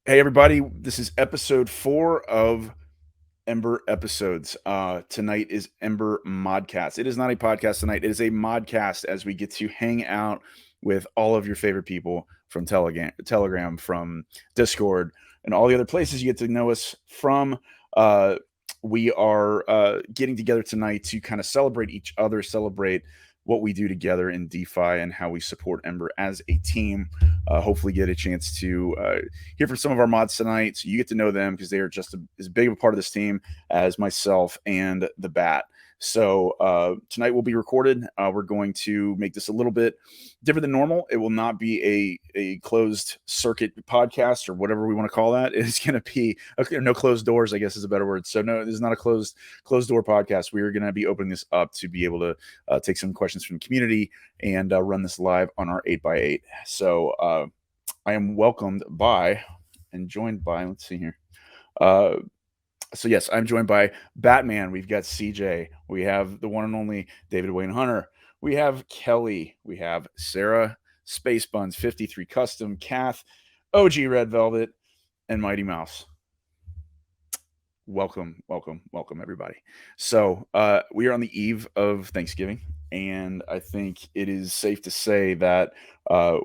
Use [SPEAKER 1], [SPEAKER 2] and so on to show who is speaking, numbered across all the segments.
[SPEAKER 1] Hey everybody, this is episode 4 of Ember episodes. Tonight is Ember Modcast. It is not a podcast tonight, it is a modcast as we get to hang out with all of your favorite people from Telegram, from Discord, and all the other places you get to know us from. Uh, we are getting together tonight to kind of celebrate each other, celebrate what we do together in DeFi and how we support Ember as a team. Hopefully, get a chance to hear from some of our mods tonight, so you get to know them because they are just as big of a part of this team as myself and the Bat. So tonight will be recorded. We're going to make this a little bit different than normal. It will not be a closed circuit podcast or whatever we want to call that. It's going to be no closed doors, I guess is a better word. So no, this is not a closed door podcast. We are going to be opening this up to be able to take some questions from the community and run this live on our 8x8. So I am welcomed by and joined by, let's see here. So yes, I'm joined by Batman. We've got CJ. We have the one and only David Wayne Hunter. We have Kelly. We have Sarah, Space Buns, 53 Custom, Kath, OG Red Velvet, and Mighty Mouse. Welcome, everybody. So we are on the eve of Thanksgiving, and I think it is safe to say that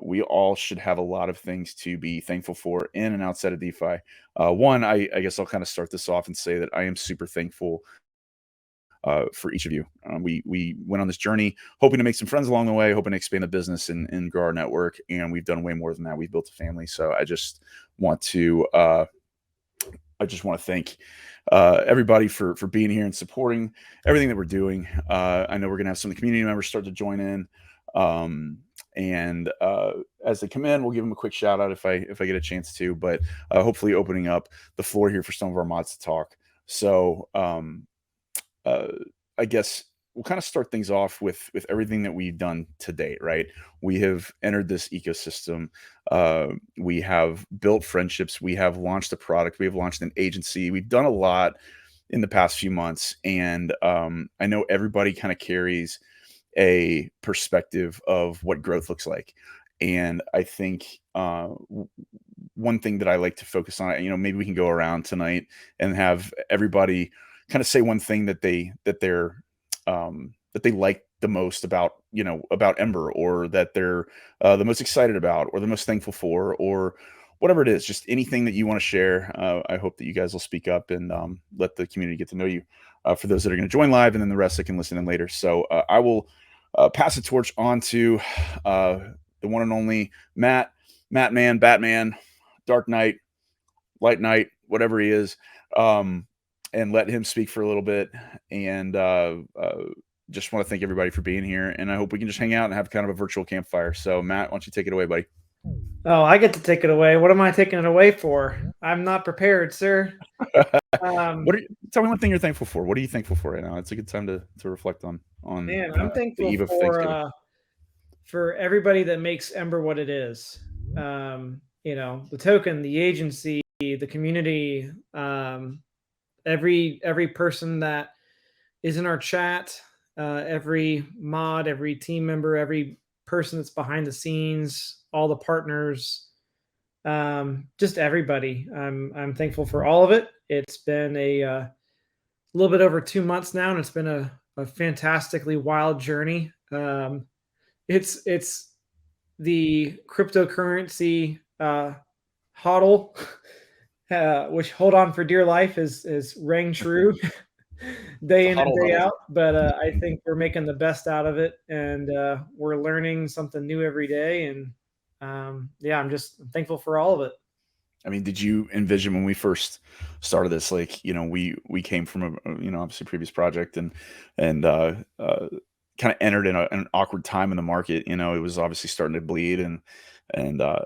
[SPEAKER 1] we all should have a lot of things to be thankful for in and outside of DeFi. One, I guess I'll kind of start this off and say that I am super thankful for each of you. We went on this journey hoping to make some friends along the way, hoping to expand the business and grow our network, and we've done way more than that. We've built a family, so I just want to thank everybody for being here and supporting everything that we're doing. I know we're gonna have some of the community members start to join in, and as they come in, we'll give them a quick shout out if I get a chance to. But hopefully, opening up the floor here for some of our mods to talk. So I guess we'll kind of start things off with everything that we've done to date, right? We have entered this ecosystem. We have built friendships. We have launched a product. We have launched an agency. We've done a lot in the past few months. And I know everybody kind of carries a perspective of what growth looks like. And I think one thing that I like to focus on, maybe we can go around tonight and have everybody kind of say one thing that they like the most about Ember, or that they're the most excited about, or the most thankful for, or whatever it is. Just anything that you want to share. I hope that you guys will speak up and let the community get to know you. For those that are going to join live, and then the rest that can listen in later. So I will pass the torch on to the one and only Matt Man, Batman, Dark Knight, Light Knight, whatever he is. And let him speak for a little bit. And just want to thank everybody for being here. And I hope we can just hang out and have kind of a virtual campfire. So, Matt, why don't you take it away, buddy?
[SPEAKER 2] Oh, I get to take it away. What am I taking it away for? I'm not prepared, sir.
[SPEAKER 1] Tell me one thing you're thankful for. What are you thankful for right now? It's a good time to reflect on.
[SPEAKER 2] Man, I'm thankful for everybody that makes Ember what it is. The token, the agency, the community, every person that is in our chat, every mod, every team member, every person that's behind the scenes, all the partners, just everybody. I'm thankful for all of it. It's been a little bit over 2 months now, and it's been a fantastically wild journey. It's the cryptocurrency hodl, which hold on for dear life is rang true day in and day out. But I think we're making the best out of it, and we're learning something new every day. And I'm thankful for all of it.
[SPEAKER 1] I mean, did you envision when we first started this, like, we came from a obviously previous project and kind of entered in an awkward time in the market. It was obviously starting to bleed, and I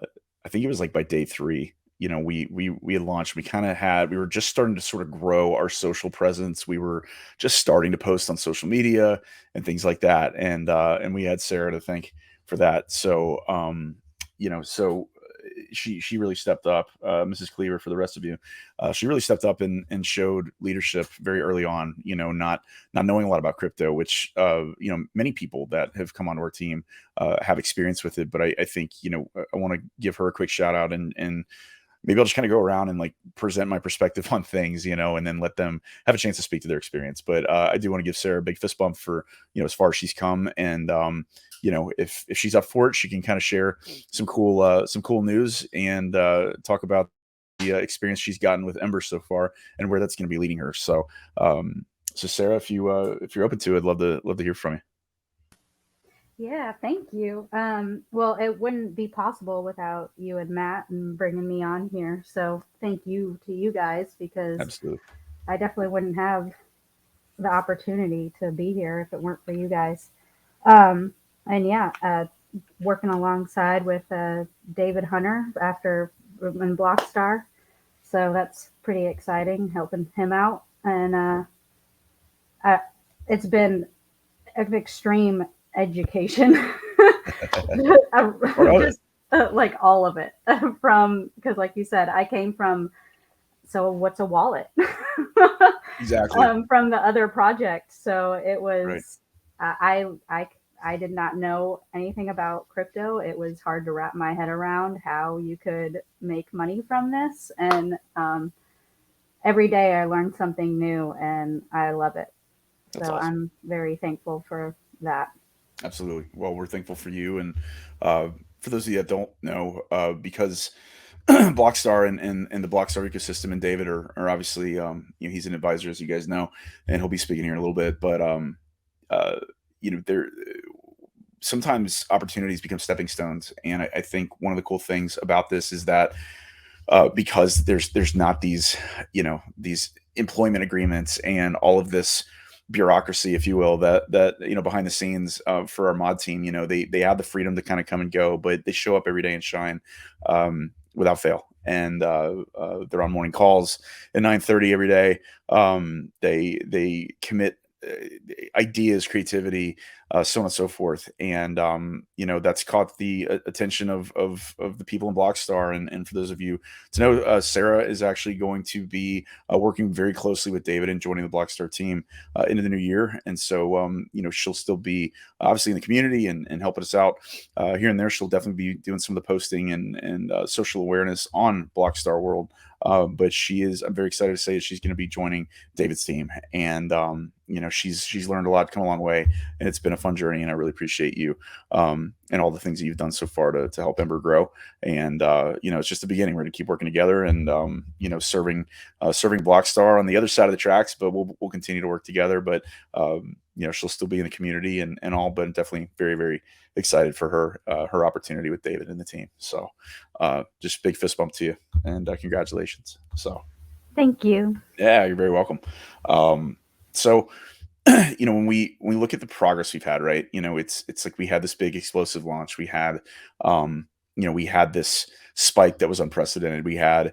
[SPEAKER 1] think it was like by day 3, we had launched. We were just starting to sort of grow our social presence. We were just starting to post on social media and things like that, and we had Sarah to thank for that. So so she really stepped up, Mrs. Cleaver, for the rest of you. She really stepped up and showed leadership very early on, not knowing a lot about crypto, which, many people that have come onto our team have experience with it. But I think, I want to give her a quick shout out and maybe I'll just kind of go around and like present my perspective on things, and then let them have a chance to speak to their experience. But I do want to give Sarah a big fist bump for, as far as she's come. And if she's up for it, she can kind of share some cool news and talk about the experience she's gotten with Ember so far and where that's going to be leading her. So Sarah, if you're open to it, I'd love to hear from you.
[SPEAKER 3] Yeah, thank you. Well, it wouldn't be possible without you and Matt and bringing me on here. So thank you to you guys because
[SPEAKER 1] Absolutely.
[SPEAKER 3] I definitely wouldn't have the opportunity to be here if it weren't for you guys. And yeah, working alongside with David Hunter after in Blockstar, so that's pretty exciting, helping him out. And uh, it's been an extreme education.
[SPEAKER 1] Part of it.
[SPEAKER 3] Just like all of it from because like you said I came from so what's a wallet
[SPEAKER 1] Exactly.
[SPEAKER 3] from the other project, so it
[SPEAKER 1] Right.
[SPEAKER 3] was I did not know anything about crypto. It was hard to wrap my head around how you could make money from this, and every day I learned something new and I love it,
[SPEAKER 1] That's
[SPEAKER 3] so
[SPEAKER 1] awesome.
[SPEAKER 3] I'm very thankful for that.
[SPEAKER 1] Absolutely. Well, we're thankful for you, and for those of you that don't know, because Blockstar and the Blockstar ecosystem and David are obviously, he's an advisor, as you guys know, and he'll be speaking here in a little bit. But uh, there sometimes opportunities become stepping stones, and I think one of the cool things about this is that because there's not these employment agreements and all of this bureaucracy, if you will, that behind the scenes for our mod team, they have the freedom to kind of come and go, but they show up every day and shine without fail. And they're on morning calls at 9:30 every day. They commit ideas, creativity, so on and so forth. And that's caught the attention of the people in Blockstar. And for those of you to know, Sarah is actually going to be working very closely with David and joining the Blockstar team into the new year. And so she'll still be obviously in the community and helping us out here and there. She'll definitely be doing some of the posting and social awareness on Blockstar World. But I'm very excited to say that she's going to be joining David's team. And she's learned a lot, come a long way, and it's been a fun journey. And I really appreciate you and all the things that you've done so far to help Ember grow. And it's just the beginning. We're going to keep working together and serving Blockstar on the other side of the tracks, but we'll continue to work together. But she'll still be in the community and all, but definitely very, very excited for her opportunity with David and the team. So just big fist bump to you and congratulations. So
[SPEAKER 3] Thank you.
[SPEAKER 1] yeah, you're very welcome. So when we look at the progress we've had, right? It's like we had this big explosive launch. We had we had this spike that was unprecedented. We had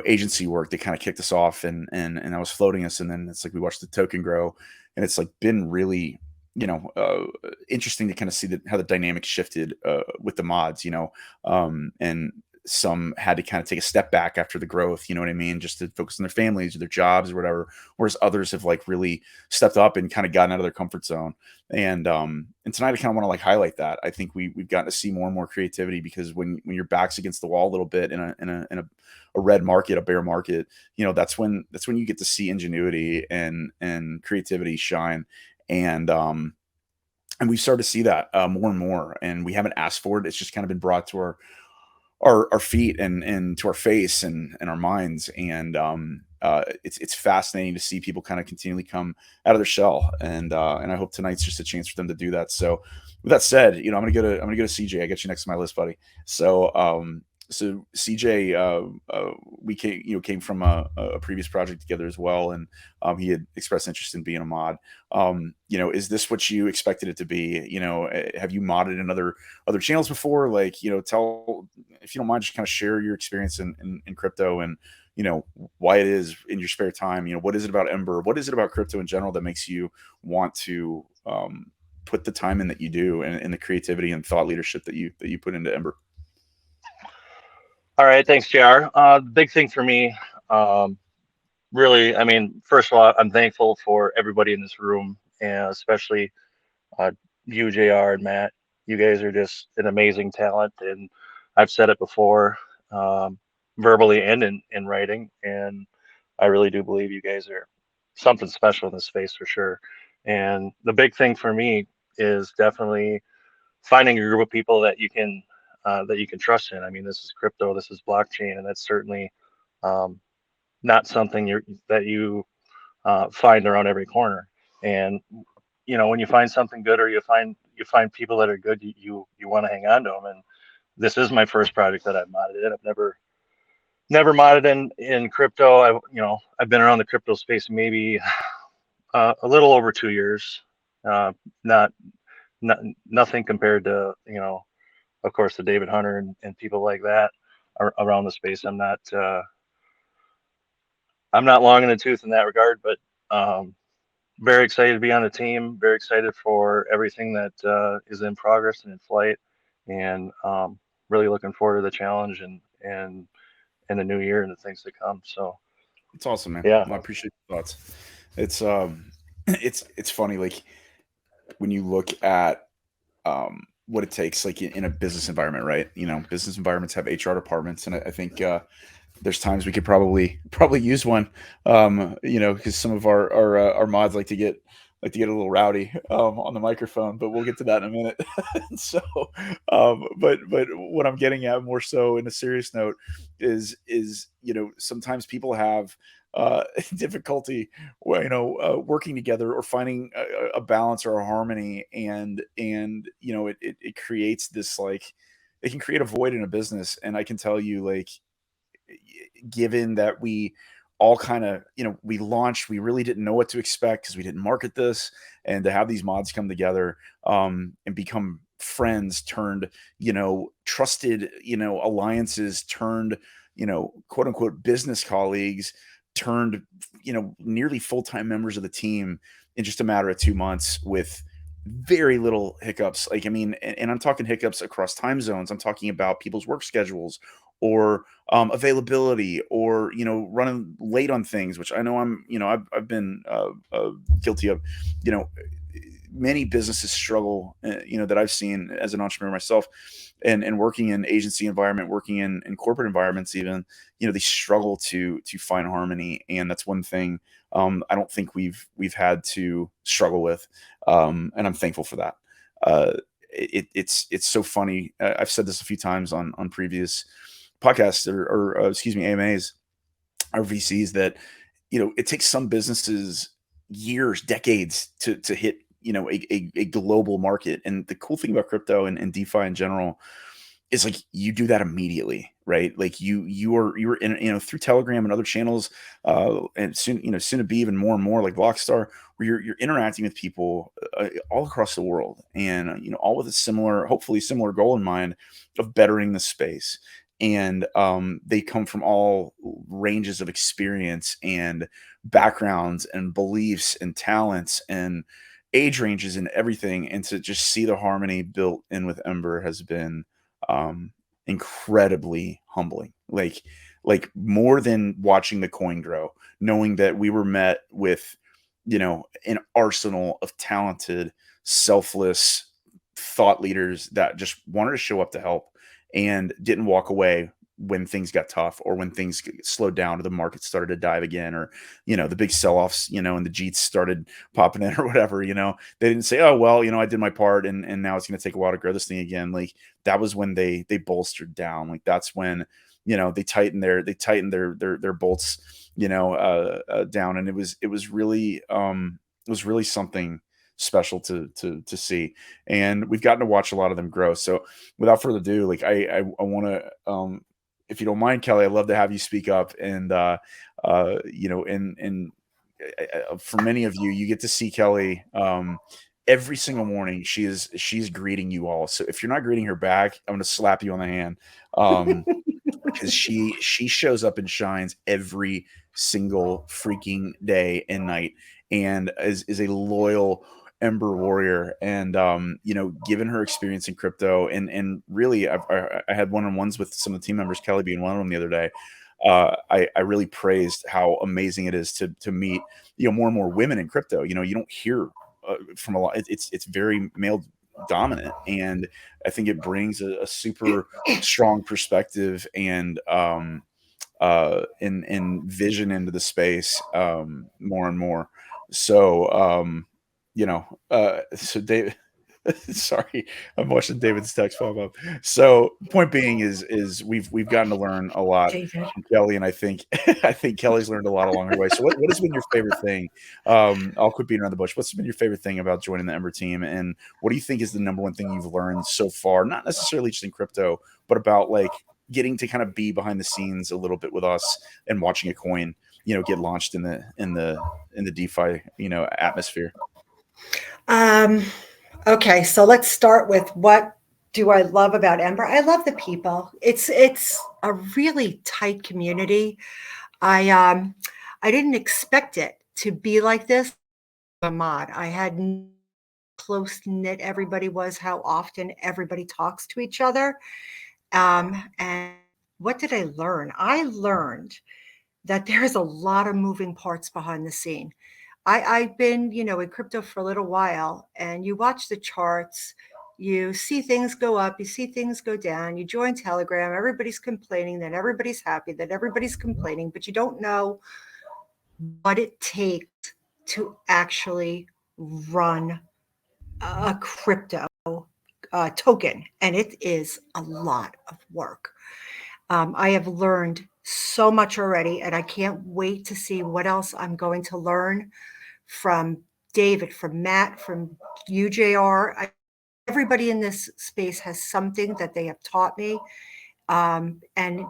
[SPEAKER 1] agency work that kind of kicked us off and that was floating us, and then it's like we watched the token grow, and it's like been really interesting to kind of see how the dynamic shifted with the mods, and some had to kind of take a step back after the growth, you know what I mean, just to focus on their families or their jobs or whatever, whereas others have like really stepped up and kind of gotten out of their comfort zone. And tonight I kind of want to like highlight that. I think we've gotten to see more and more creativity, because when your back's against the wall a little bit in a red market, a bear market, that's when you get to see ingenuity and creativity shine. And we've started to see that more and more, and we haven't asked for it. It's just kind of been brought to our feet and to our face and our minds. And it's fascinating to see people kind of continually come out of their shell. And I hope tonight's just a chance for them to do that. So with that said, I'm gonna go to CJ. I got you next to my list, buddy. So CJ, we came from a previous project together as well, and he had expressed interest in being a mod. Is this what you expected it to be? Have you modded in other channels before? Like, tell, if you don't mind, just kind of share your experience in crypto, and why it is in your spare time. What is it about Ember? What is it about crypto in general that makes you want to put the time in that you do, and the creativity and thought leadership that you put into Ember?
[SPEAKER 4] All right, thanks, JR. Big thing for me, um, really, I mean, first of all, I'm thankful for everybody in this room, and especially uh, you, JR, and Matt. You guys are just an amazing talent, and I've said it before. I'm verbally and in writing. And I really do believe you guys are something special in this space for sure. And the big thing for me is definitely finding a group of people that you can trust in. I mean, this is crypto, this is blockchain, and that's certainly um, not something that you find around every corner. And when you find something good, or you find people that are good, you want to hang on to them. And this is my first project that I've modded in. I've never modded in crypto. I've been around the crypto space maybe a little over 2 years. Uh, not not nothing compared to of course the David Hunter and people like that around the space. I'm not long in the tooth in that regard, but very excited to be on the team. Very excited for everything that is in progress and in flight, and really looking forward to the challenge and the new year and the things to come. So
[SPEAKER 1] It's awesome, man.
[SPEAKER 4] yeah,
[SPEAKER 1] Well, I appreciate your thoughts. It's it's funny, like when you look at what it takes, like in a business environment, right? Business environments have HR departments, and I think there's times we could probably use one, because some of our mods like to get a little rowdy on the microphone, but we'll get to that in a minute. So, but what I'm getting at more so in a serious note is sometimes people have difficulty, working together or finding a balance or a harmony, and it creates this, like, it can create a void in a business. And I can tell you, like, given that we all kind of, we launched, we really didn't know what to expect because we didn't market this, and to have these mods come together and become friends turned, trusted, alliances turned, quote unquote business colleagues turned, nearly full-time members of the team in just a matter of 2 months, with very little hiccups. Like, I mean, and I'm talking hiccups across time zones. I'm talking about people's work schedules, or availability, or running late on things, which I know I've been guilty of. You know, many businesses struggle. That I've seen as an entrepreneur myself, and working in agency environment, working in corporate environments, even they struggle to find harmony, and that's one thing I don't think we've had to struggle with, and I'm thankful for that. It's so funny. I've said this a few times on previous podcasts, or excuse me, AMAs, or VCs, that it takes some businesses years, decades to hit a global market. And the cool thing about crypto and DeFi in general is, like, you do that immediately, right? Like, you're in, through Telegram and other channels, and soon to be even more and more like Blockstar, where you're interacting with people all across the world, and all with a hopefully similar goal in mind, of bettering the space. And they come from all ranges of experience and backgrounds and beliefs and talents and age ranges and everything. And to just see the harmony built in with Ember has been incredibly humbling. Like more than watching the coin grow, knowing that we were met with an arsenal of talented, selfless thought leaders that just wanted to show up to help, and didn't walk away when things got tough, or when things slowed down, or the market started to dive again, or the big sell-offs, and the Jeets started popping in, or whatever. They didn't say, oh well, I did my part, and now it's going to take a while to grow this thing again. Like, that was when they bolstered down. Like, that's when they tightened their bolts down. And it was really something special to see. And we've gotten to watch a lot of them grow. So without further ado, like, I want to, if you don't mind, Kelly, I'd love to have you speak up. And and for many of you, you get to see Kelly every single morning. She's greeting you all. So if you're not greeting her back, I'm going to slap you on the hand, because she shows up and shines every single freaking day and night, and is a loyal Ember warrior. And given her experience in crypto, and really, I had one-on-ones with some of the team members, Kelly being one of them, the other day. I really praised how amazing it is to meet more and more women in crypto. You don't hear from a lot. It's very male dominant, and I think it brings a super strong perspective, and in vision into the space more and more. So so Dave, sorry, I'm watching David's text pop up. So point being is we've gotten to learn a lot
[SPEAKER 5] David.
[SPEAKER 1] from Kelly, and I think I think Kelly's learned a lot along her way. So what has been your favorite thing? I'll quit beating around the bush. What's been your favorite thing about joining the Ember team, and what do you think is the number one thing you've learned so far? Not necessarily just in crypto, but about like getting to kind of be behind the scenes a little bit with us and watching a coin, get launched in the DeFi, atmosphere.
[SPEAKER 5] Okay, so let's start with what do I love about Ember? I love the people. It's a really tight community. I didn't expect it to be like this. A mod. I had close knit everybody was, how often everybody talks to each other. And what did I learn? I learned that there's a lot of moving parts behind the scene. I've been, in crypto for a little while, and you watch the charts, you see things go up, you see things go down, you join Telegram, everybody's complaining, then everybody's happy, then everybody's complaining, but you don't know what it takes to actually run a crypto token. And it is a lot of work. I have learned so much already, and I can't wait to see what else I'm going to learn from David, from Matt, from UJR. Everybody in this space has something that they have taught me. And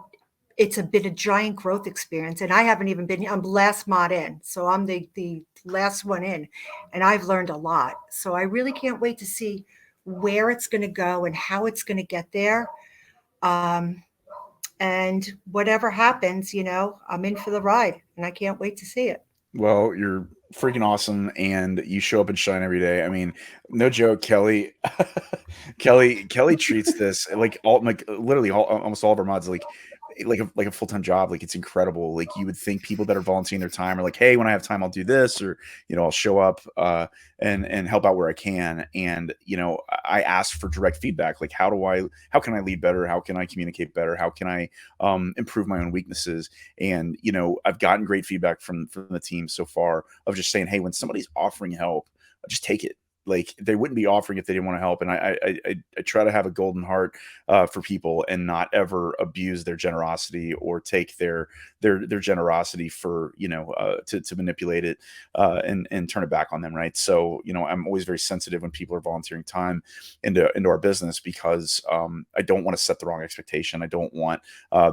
[SPEAKER 5] it's been a giant growth experience. And I haven't even been, I'm last mod in. So I'm the last one in, and I've learned a lot. So I really can't wait to see where it's going to go and how it's going to get there. And whatever happens, I'm in for the ride, and I can't wait to see it.
[SPEAKER 1] Well, you're freaking awesome, and you show up and shine every day. I mean, no joke, Kelly. Kelly treats this like literally almost all of our mods like a full-time job. Like, it's incredible. Like, you would think people that are volunteering their time are like, hey, when I have time, I'll do this, or I'll show up and help out where I can. And I ask for direct feedback. Like, how can I lead better? How can I communicate better? How can I improve my own weaknesses? And I've gotten great feedback from the team so far of just saying, hey, when somebody's offering help, just take it. Like, they wouldn't be offering if they didn't want to help. And I try to have a golden heart for people and not ever abuse their generosity or take their generosity for to manipulate it and turn it back on them, right? So I'm always very sensitive when people are volunteering time into our business, because I don't want to set the wrong expectation. I don't want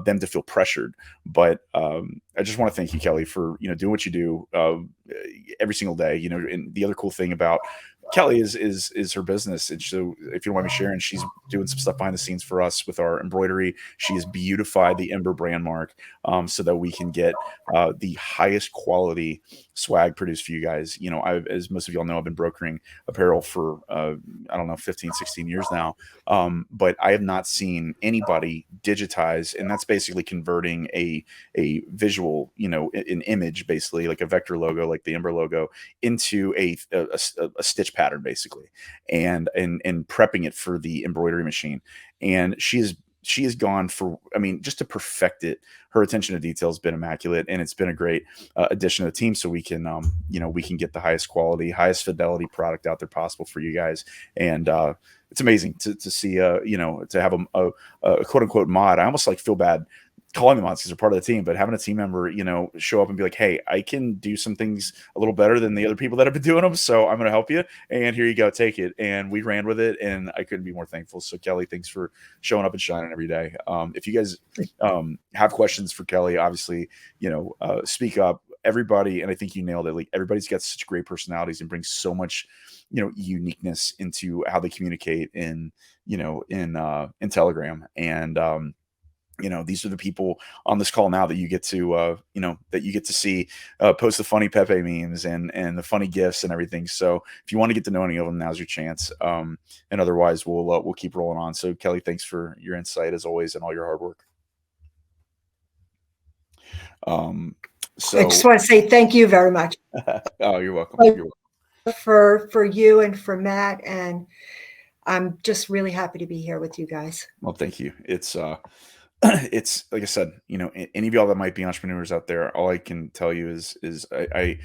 [SPEAKER 1] them to feel pressured. But I just want to thank you, Kelly, for doing what you do every single day. And the other cool thing about Kelly is her business. And so, if you don't mind me sharing, she's doing some stuff behind the scenes for us with our embroidery. She has beautified the Ember brand mark so that we can get the highest quality swag produced for you guys. As most of y'all know, I've been brokering apparel for I don't know, 15, 16 years now. But I have not seen anybody digitize, and that's basically converting a visual, an image, basically like a vector logo, like the Ember logo, into a stitch pattern, basically, and prepping it for the embroidery machine. And she has gone for, just to perfect it. Her attention to detail has been immaculate, and it's been a great addition to the team. So we can, we can get the highest quality, highest fidelity product out there possible for you guys. And it's amazing to see, to have a quote unquote mod. I almost feel bad calling them mods because they're part of the team, but having a team member, show up and be like, hey, I can do some things a little better than the other people that have been doing them. So I'm going to help you. And here you go, take it. And we ran with it, and I couldn't be more thankful. So Kelly, thanks for showing up and shining every day. If you guys have questions for Kelly, obviously, speak up. Everybody, and I think you nailed it. Like, everybody's got such great personalities and brings so much, uniqueness into how they communicate in Telegram. And these are the people on this call now that you get to see post the funny Pepe memes and the funny gifs and everything. So if you want to get to know any of them, now's your chance. And otherwise, we'll keep rolling on. So Kelly, thanks for your insight as always and all your hard work. So
[SPEAKER 5] I just want to say thank you very much.
[SPEAKER 1] Oh, you're welcome.
[SPEAKER 5] You're welcome. For you and for Matt, and I'm just really happy to be here with you guys.
[SPEAKER 1] Well, thank you. It's it's like I said, any of y'all that might be entrepreneurs out there, all I can tell you is I've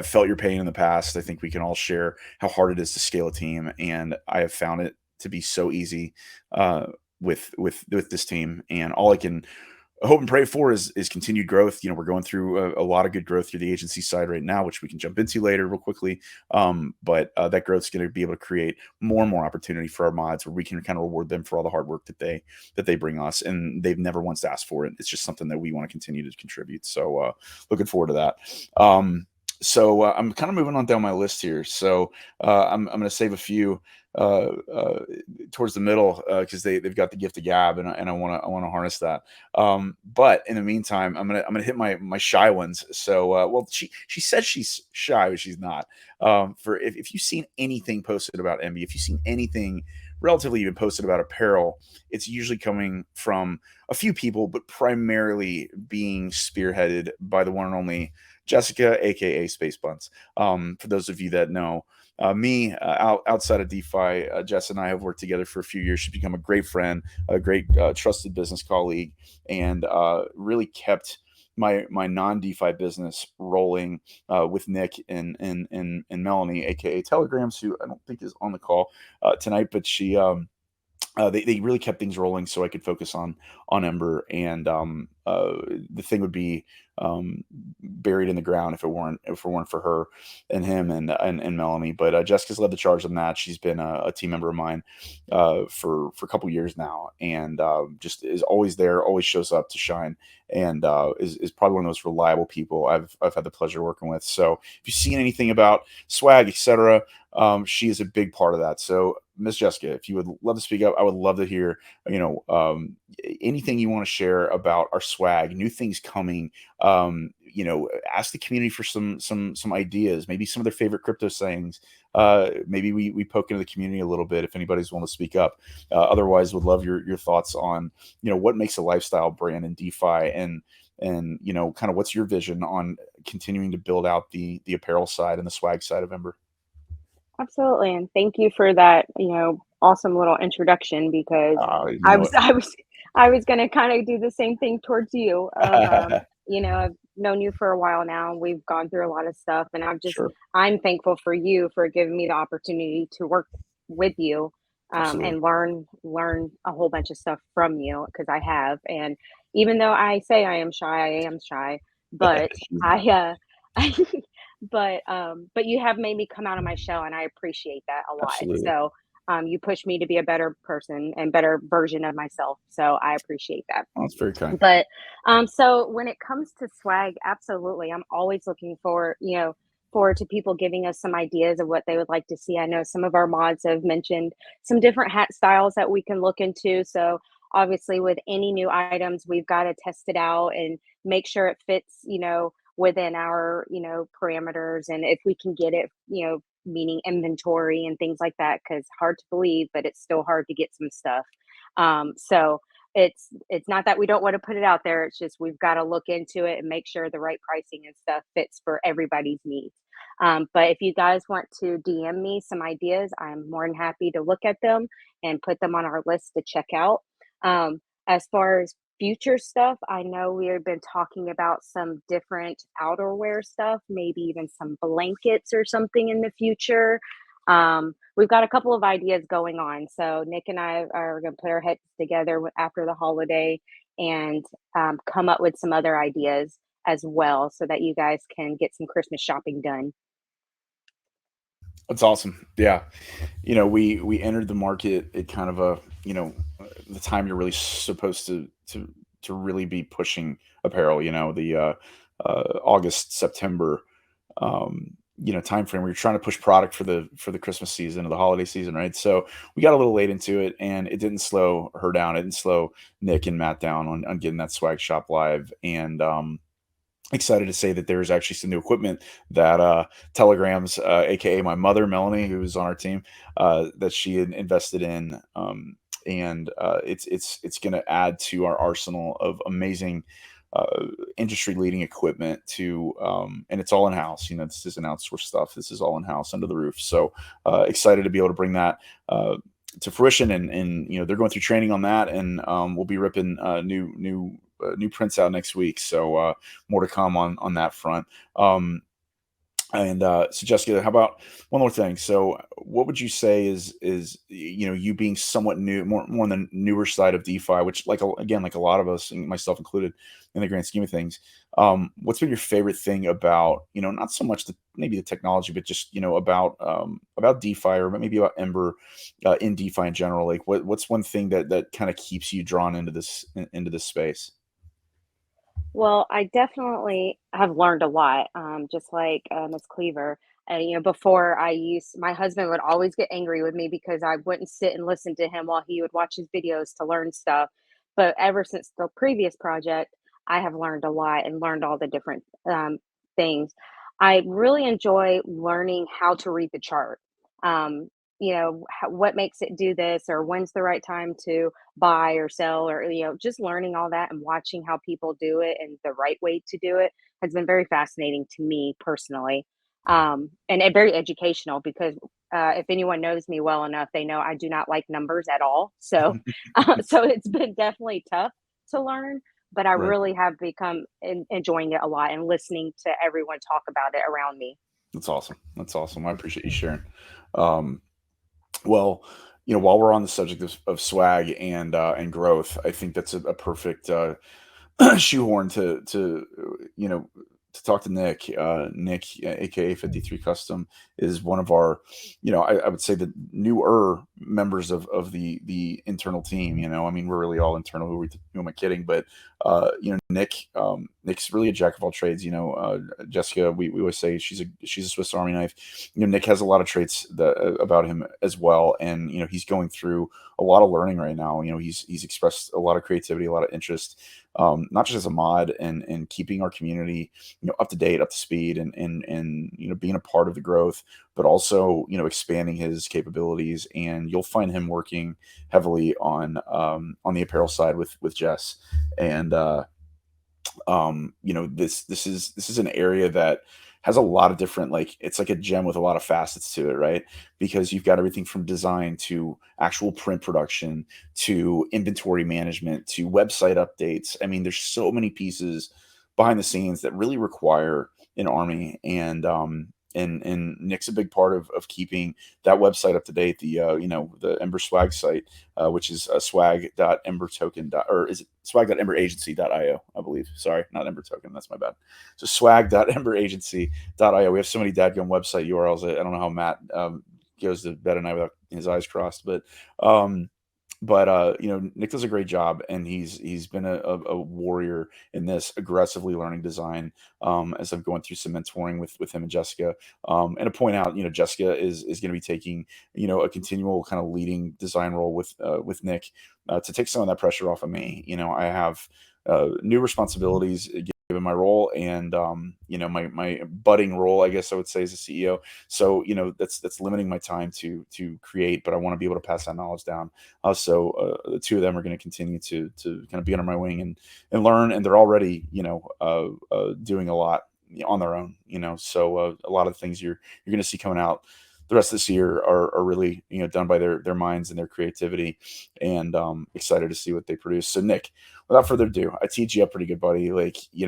[SPEAKER 1] felt your pain in the past. I think we can all share how hard it is to scale a team, and I have found it to be so easy uh, with this team. And all I can hope and pray for is continued growth. We're going through a lot of good growth through the agency side right now, which we can jump into later real quickly. But that growth is going to be able to create more and more opportunity for our mods, where we can kind of reward them for all the hard work that they bring us, and they've never once asked for it. It's just something that we want to continue to contribute. So looking forward to that. So I'm kind of moving on down my list here. So I'm going to save a few towards the middle because they've got the gift of gab, and I want to harness that. But in the meantime, I'm gonna hit my shy ones. So well, she says she's shy, but she's not. For if you've seen anything posted about Emby, if you've seen anything relatively even posted about apparel, it's usually coming from a few people, but primarily being spearheaded by the one and only Jessica, aka Space Buns. For those of you that know, outside of DeFi, Jess and I have worked together for a few years. She's become a great friend, a great trusted business colleague, and really kept my non-DeFi business rolling with Nick and Melanie, aka Telegrams, who I don't think is on the call tonight, but she they really kept things rolling so I could focus on Ember, and the thing would be buried in the ground if it weren't for her and him and Melanie. But Jessica's led the charge on that. She's been a team member of mine for a couple years now, and just is always there, always shows up to shine, and is probably one of the most reliable people I've had the pleasure of working with. So if you've seen anything about swag, etc., she is a big part of that. So Miss Jessica, if you would love to speak up, I would love to hear, anything you want to share about our swag, new things coming. Ask the community for some ideas, maybe some of their favorite crypto sayings. Maybe we poke into the community a little bit if anybody's willing to speak up. Otherwise, would love your thoughts on, what makes a lifestyle brand in DeFi, and kind of what's your vision on continuing to build out the apparel side and the swag side of Ember.
[SPEAKER 6] Absolutely, and thank you for that, awesome little introduction, because I was going to kind of do the same thing towards you. I've known you for a while now. We've gone through a lot of stuff, and
[SPEAKER 1] Sure.
[SPEAKER 6] I'm thankful for you for giving me the opportunity to work with you,
[SPEAKER 1] Absolutely.
[SPEAKER 6] and learn a whole bunch of stuff from you, because I have. And even though I say I am shy, but I but you have made me come out of my shell, and I appreciate that a lot.
[SPEAKER 1] Absolutely.
[SPEAKER 6] So you push me to be a better person and better version of myself. So I appreciate that.
[SPEAKER 1] Oh, that's very kind.
[SPEAKER 6] But so when it comes to swag, absolutely, I'm always looking forward to people giving us some ideas of what they would like to see. I know some of our mods have mentioned some different hat styles that we can look into. So obviously, with any new items, we've got to test it out and make sure it fits, within our, parameters, and if we can get it, meaning inventory and things like that, because hard to believe, but it's still hard to get some stuff. So it's not that we don't want to put it out there. It's just we've got to look into it and make sure the right pricing and stuff fits for everybody's needs. But if you guys want to DM me some ideas, I'm more than happy to look at them and put them on our list to check out. As far as future stuff, I know we have been talking about some different outerwear stuff, maybe even some blankets or something in the future. We've got a couple of ideas going on. So Nick and I are going to put our heads together after the holiday and come up with some other ideas as well, so that you guys can get some Christmas shopping done.
[SPEAKER 1] That's awesome. Yeah. We entered the market at kind of the time you're really supposed to really be pushing apparel, the August, September, time frame where you're trying to push product for the Christmas season or the holiday season, right? So we got a little late into it, and it didn't slow her down. It didn't slow Nick and Matt down on getting that swag shop live. And excited to say that there's actually some new equipment that Telegrams, aka my mother Melanie, who's on our team, that she had invested in, and it's going to add to our arsenal of amazing industry leading equipment and it's all in house. This isn't outsourced stuff. This is all in house under the roof. So excited to be able to bring that to fruition, and they're going through training on that, and we'll be ripping new prints out next week. So more to come on that front. And so Jessica, how about one more thing? So what would you say is you being somewhat new, more on the newer side of DeFi, which again, like a lot of us, and myself included, in the grand scheme of things, what's been your favorite thing about, not so much maybe the technology, but just about DeFi, or maybe about Ember in DeFi in general? Like what's one thing that kind of keeps you drawn into this space?
[SPEAKER 6] Well, I definitely have learned a lot, just like Miss Cleaver. Before my husband would always get angry with me because I wouldn't sit and listen to him while he would watch his videos to learn stuff. But ever since the previous project, I have learned a lot and learned all the different things. I really enjoy learning how to read the chart. Um, what makes it do this, or when's the right time to buy or sell, or just learning all that and watching how people do it and the right way to do it has been very fascinating to me personally, very educational because if anyone knows me well enough, they know I do not like numbers at all. So so it's been definitely tough to learn, but I
[SPEAKER 1] Right.
[SPEAKER 6] really have become enjoying it a lot and listening to everyone talk about it around me.
[SPEAKER 1] That's awesome. That's awesome. I appreciate you sharing. Um, Well, while we're on the subject of swag and growth, I think that's a perfect shoehorn to talk to Nick. Nick, aka 53 Custom, is one of our, I would say the newer members of the internal team. I mean, we're really all internal. Who am I kidding? But Nick's really a jack of all trades. Jessica, we always say she's a Swiss Army knife. Nick has a lot of traits about him as well, and he's going through a lot of learning right now. He's expressed a lot of creativity, a lot of interest, not just as a mod and keeping our community up to date, up to speed, and being a part of the growth, but also expanding his capabilities. And you'll find him working heavily on the apparel side with Jess. And this is an area that has a lot of different, like, it's like a gem with a lot of facets to it, right? Because you've got everything from design to actual print production to inventory management to website updates. I mean, there's so many pieces behind the scenes that really require an army. And Nick's a big part of keeping that website up to date, the Ember swag site, which is swag.embertoken. Or is it swag.emberagency.io, I believe. Sorry, not Ember token. That's my bad. So swag.emberagency.io. We have so many dadgum website URLs. I don't know how Matt goes to bed at night without his eyes crossed, but Nick does a great job, and he's been a warrior in this, aggressively learning design, as I'm going through some mentoring with him and Jessica. And to point out, Jessica is going to be taking a continual kind of leading design role with Nick, to take some of that pressure off of me. I have new responsibilities given my role, and my budding role, I guess I would say, as a CEO. So that's limiting my time to create, but I want to be able to pass that knowledge down. So the two of them are going to continue to kind of be under my wing and learn, and they're already doing a lot on their own. So a lot of the things you're going to see coming out the rest of this year are really done by their minds and their creativity, and excited to see what they produce. So Nick, without further ado, I teed you up pretty good, buddy. Like, we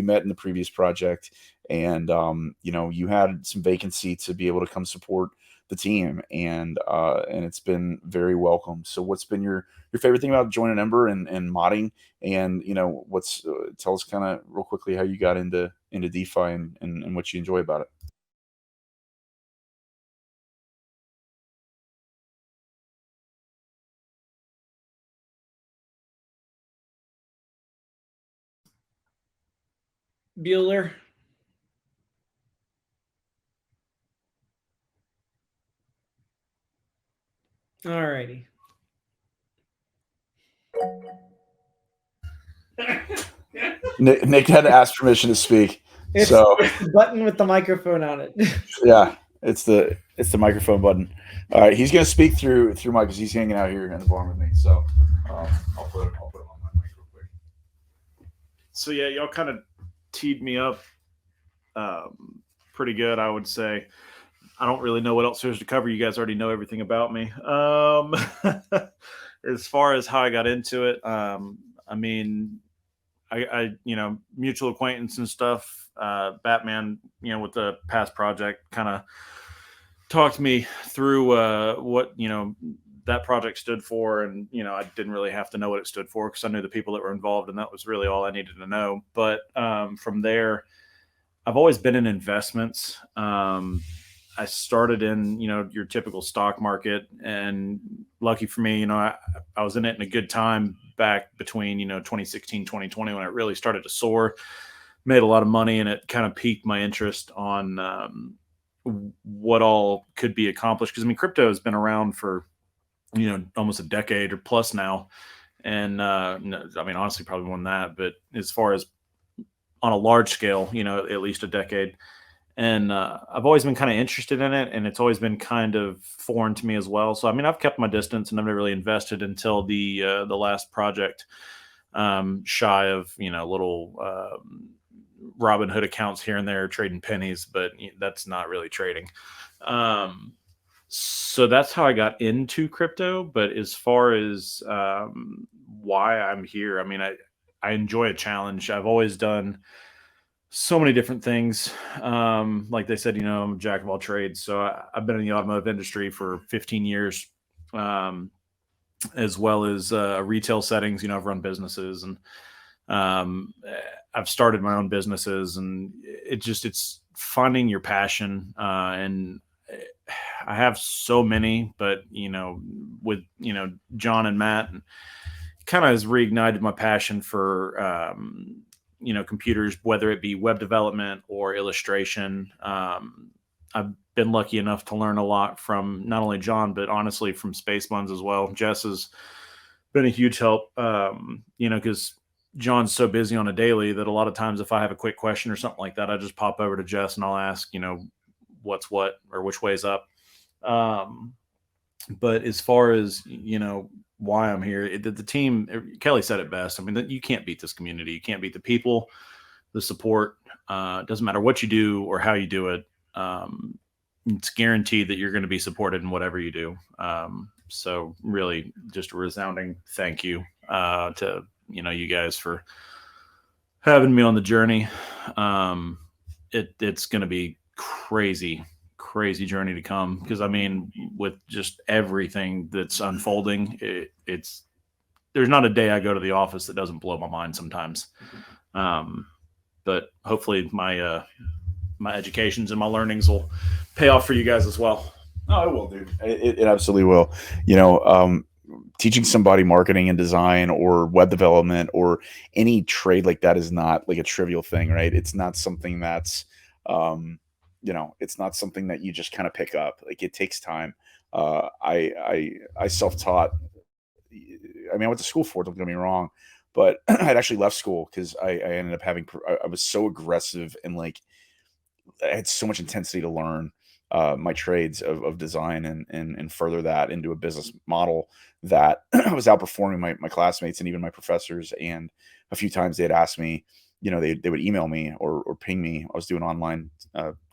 [SPEAKER 1] met in the previous project, and you had some vacancy to be able to come support the team, and it's been very welcome. So what's been your favorite thing about joining Ember and modding, and what's tell us kind of real quickly how you got into DeFi and what you enjoy about it.
[SPEAKER 2] Bueller. All righty.
[SPEAKER 1] Nick had to ask permission to speak.
[SPEAKER 2] It's the button with the microphone on it.
[SPEAKER 1] Yeah, it's the microphone button. All right, he's gonna speak through Mike because he's hanging out here in the barn with me. So I'll put him on my mic real quick.
[SPEAKER 7] So yeah, y'all kind of teed me up pretty good, I would say. I don't really know what else there's to cover. You guys already know everything about me. As far as how I got into it, I mean, I mutual acquaintance and stuff. Batman, with the past project, kind of talked me through what that project stood for, and I didn't really have to know what it stood for because I knew the people that were involved, and that was really all I needed to know. But from there, I've always been in investments. I started in your typical stock market, and lucky for me, I was in it in a good time back between 2016 2020 when it really started to soar. Made a lot of money, and it kind of piqued my interest on what all could be accomplished. Because I mean, crypto has been around for almost a decade or plus now, and I mean, honestly, probably more than that. But as far as on a large scale, at least a decade. And I've always been kind of interested in it, and it's always been kind of foreign to me as well. So I mean, I've kept my distance, and I've never really invested until the last project, shy of little Robin Hood accounts here and there trading pennies, but that's not really trading. So that's how I got into crypto. But as far as why I'm here, I mean, I enjoy a challenge. I've always done so many different things. Like they said, I'm a jack of all trades. So I've been in the automotive industry for 15 years, as well as retail settings. I've run businesses, and I've started my own businesses, and it's finding your passion. And I have so many, but with John and Matt, kind of has reignited my passion for computers, whether it be web development or illustration. I've been lucky enough to learn a lot from not only John, but honestly from Space Buns as well. Jess has been a huge help, because John's so busy on a daily that a lot of times if I have a quick question or something like that, I just pop over to Jess and I'll ask, what's what or which way's up. But as far as, why I'm here, the team, Kelly said it best. I mean, you can't beat this community. You can't beat the people, the support. It doesn't matter what you do or how you do it. It's guaranteed that you're going to be supported in whatever you do. So really just a resounding thank you to, you guys for having me on the journey. It's going to be crazy journey to come, because I mean, with just everything that's unfolding, it's there's not a day I go to the office that doesn't blow my mind sometimes. But hopefully my educations and my learnings will pay off for you guys as well.
[SPEAKER 1] Oh, it will, dude. It absolutely will. Teaching somebody marketing and design or web development or any trade like that is not like a trivial thing, right? It's not something that's it's not something that you just kind of pick up. Like, it takes time. I self-taught. I mean, I went to school for it, don't get me wrong, but I'd actually left school because I ended up having, I was so aggressive, and like I had so much intensity to learn my trades of design and further that into a business model that I was outperforming my classmates and even my professors. And a few times they'd ask me, they would email me or ping me. I was doing online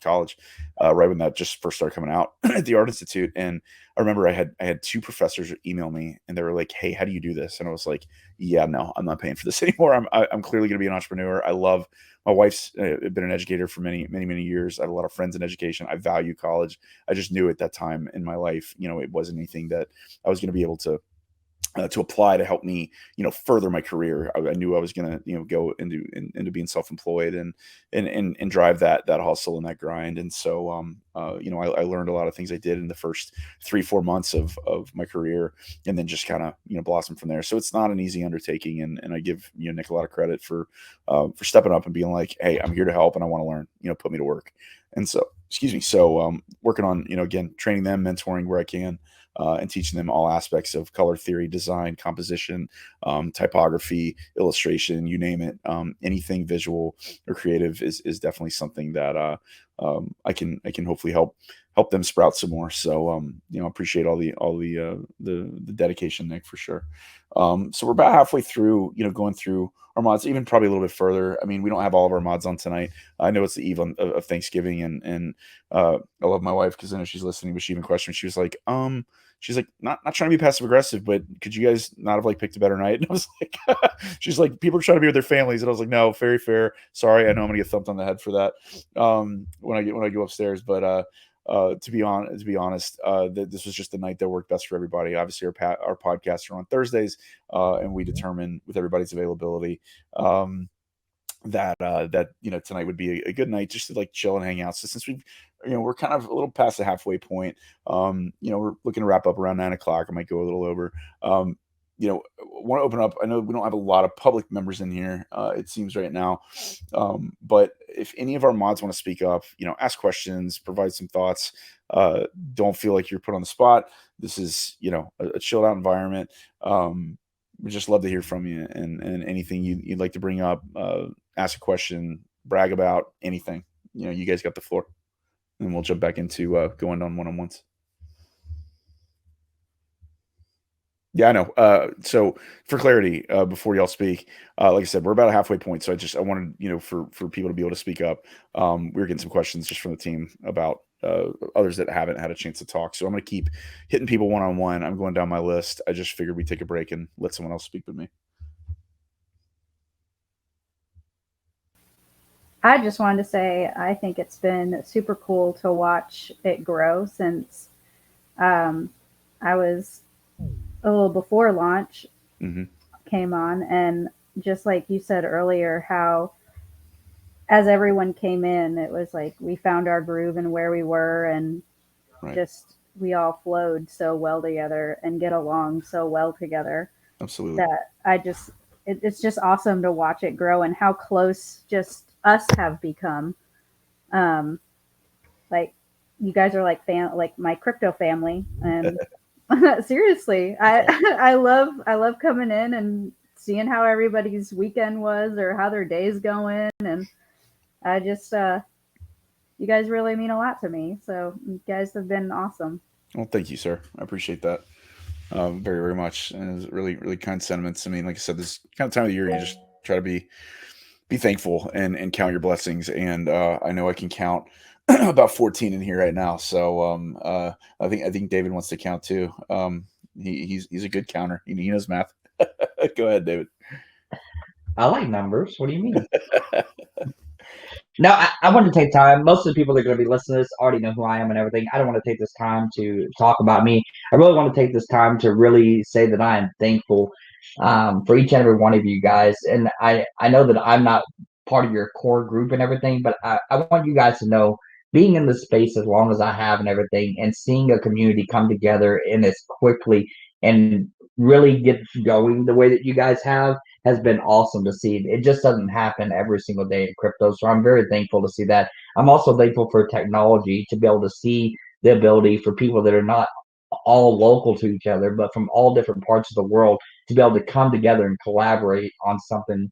[SPEAKER 1] college right when that just first started coming out at the Art Institute. And I remember I had two professors email me, and they were like, "Hey, how do you do this?" And I was like, "Yeah, no, I'm not paying for this anymore. I'm clearly going to be an entrepreneur. I love, my wife's been an educator for many, many, many years. I have a lot of friends in education. I value college. I just knew at that time in my life, it wasn't anything that I was going to be able to apply to help me, further my career. I knew I was going to, go into being self-employed and drive that hustle and that grind. And so, I learned a lot of things I did in the first 3-4 months of my career, and then just kind of, blossom from there. So it's not an easy undertaking. And I give, Nick a lot of credit for stepping up and being like, "Hey, I'm here to help and I want to learn, put me to work." And so, working on, again, training them, mentoring where I can, and teaching them all aspects of color theory, design, composition, typography, illustration, you name it. Anything visual or creative is definitely something that I can hopefully help help them sprout some more. So appreciate all the dedication, Nick, for sure. So we're about halfway through, going through our mods, even probably a little bit further. I mean, we don't have all of our mods on tonight. I know it's the eve of Thanksgiving, and I love my wife because I know she's listening, but she even questioned. She was like, not trying to be passive aggressive, but could you guys not have picked a better night? And I was like, she's like, people are trying to be with their families, and I was like, no, very fair. Sorry, I know I'm gonna get thumped on the head for that when I go upstairs, but to be honest, this was just the night that worked best for everybody. Obviously, our podcasts are on Thursdays, and we determine with everybody's availability that tonight would be a good night just to chill and hang out. So since we're kind of a little past the halfway point, we're looking to wrap up around 9 o'clock. I might go a little over. Want to open up. I know we don't have a lot of public members in here, it seems right now. But if any of our mods want to speak up, ask questions, provide some thoughts, don't feel like you're put on the spot. This is, a chilled out environment. We just love to hear from you, and anything you'd like to bring up, ask a question, brag about anything. You guys got the floor, and we'll jump back into going on one-on-ones. Yeah, I know. So for clarity, before y'all speak, like I said, we're about a halfway point. So I wanted, for people to be able to speak up. We were getting some questions just from the team about others that haven't had a chance to talk. So I'm going to keep hitting people one-on-one. I'm going down my list. I just figured we'd take a break and let someone else speak with me.
[SPEAKER 3] I just wanted to say I think it's been super cool to watch it grow since I was a little before launch came on, and just like you said earlier, how as everyone came in, it was like we found our groove and where we were, and just we all flowed so well together and get along so well together.
[SPEAKER 1] Absolutely.
[SPEAKER 3] That it's just awesome to watch it grow and how close just us have become. Like you guys are like my crypto family, and seriously, I love coming in and seeing how everybody's weekend was or how their day's going, and I just you guys really mean a lot to me. So you guys have been awesome.
[SPEAKER 1] Well, thank you, sir. I appreciate that very, very much, and it was really, really kind sentiments. I mean, like I said, this kind of time of the year, you just try to be thankful and count your blessings, and I know I can count about 14 in here right now. So I think David wants to count too. He's a good counter. He knows math. Go ahead, David.
[SPEAKER 8] I like numbers. What do you mean? No, I want to take time. Most of the people that are going to be listening to this already know who I am and everything. I don't want to take this time to talk about me. I really want to take this time to really say that I am thankful for each and every one of you guys. And I know that I'm not part of your core group and everything, but I want you guys to know, being in this space as long as I have and everything, and seeing a community come together in as quickly and really get going the way that you guys has been awesome to see. It just doesn't happen every single day in crypto. So I'm very thankful to see that. I'm also thankful for technology to be able to see the ability for people that are not all local to each other, but from all different parts of the world, to be able to come together and collaborate on something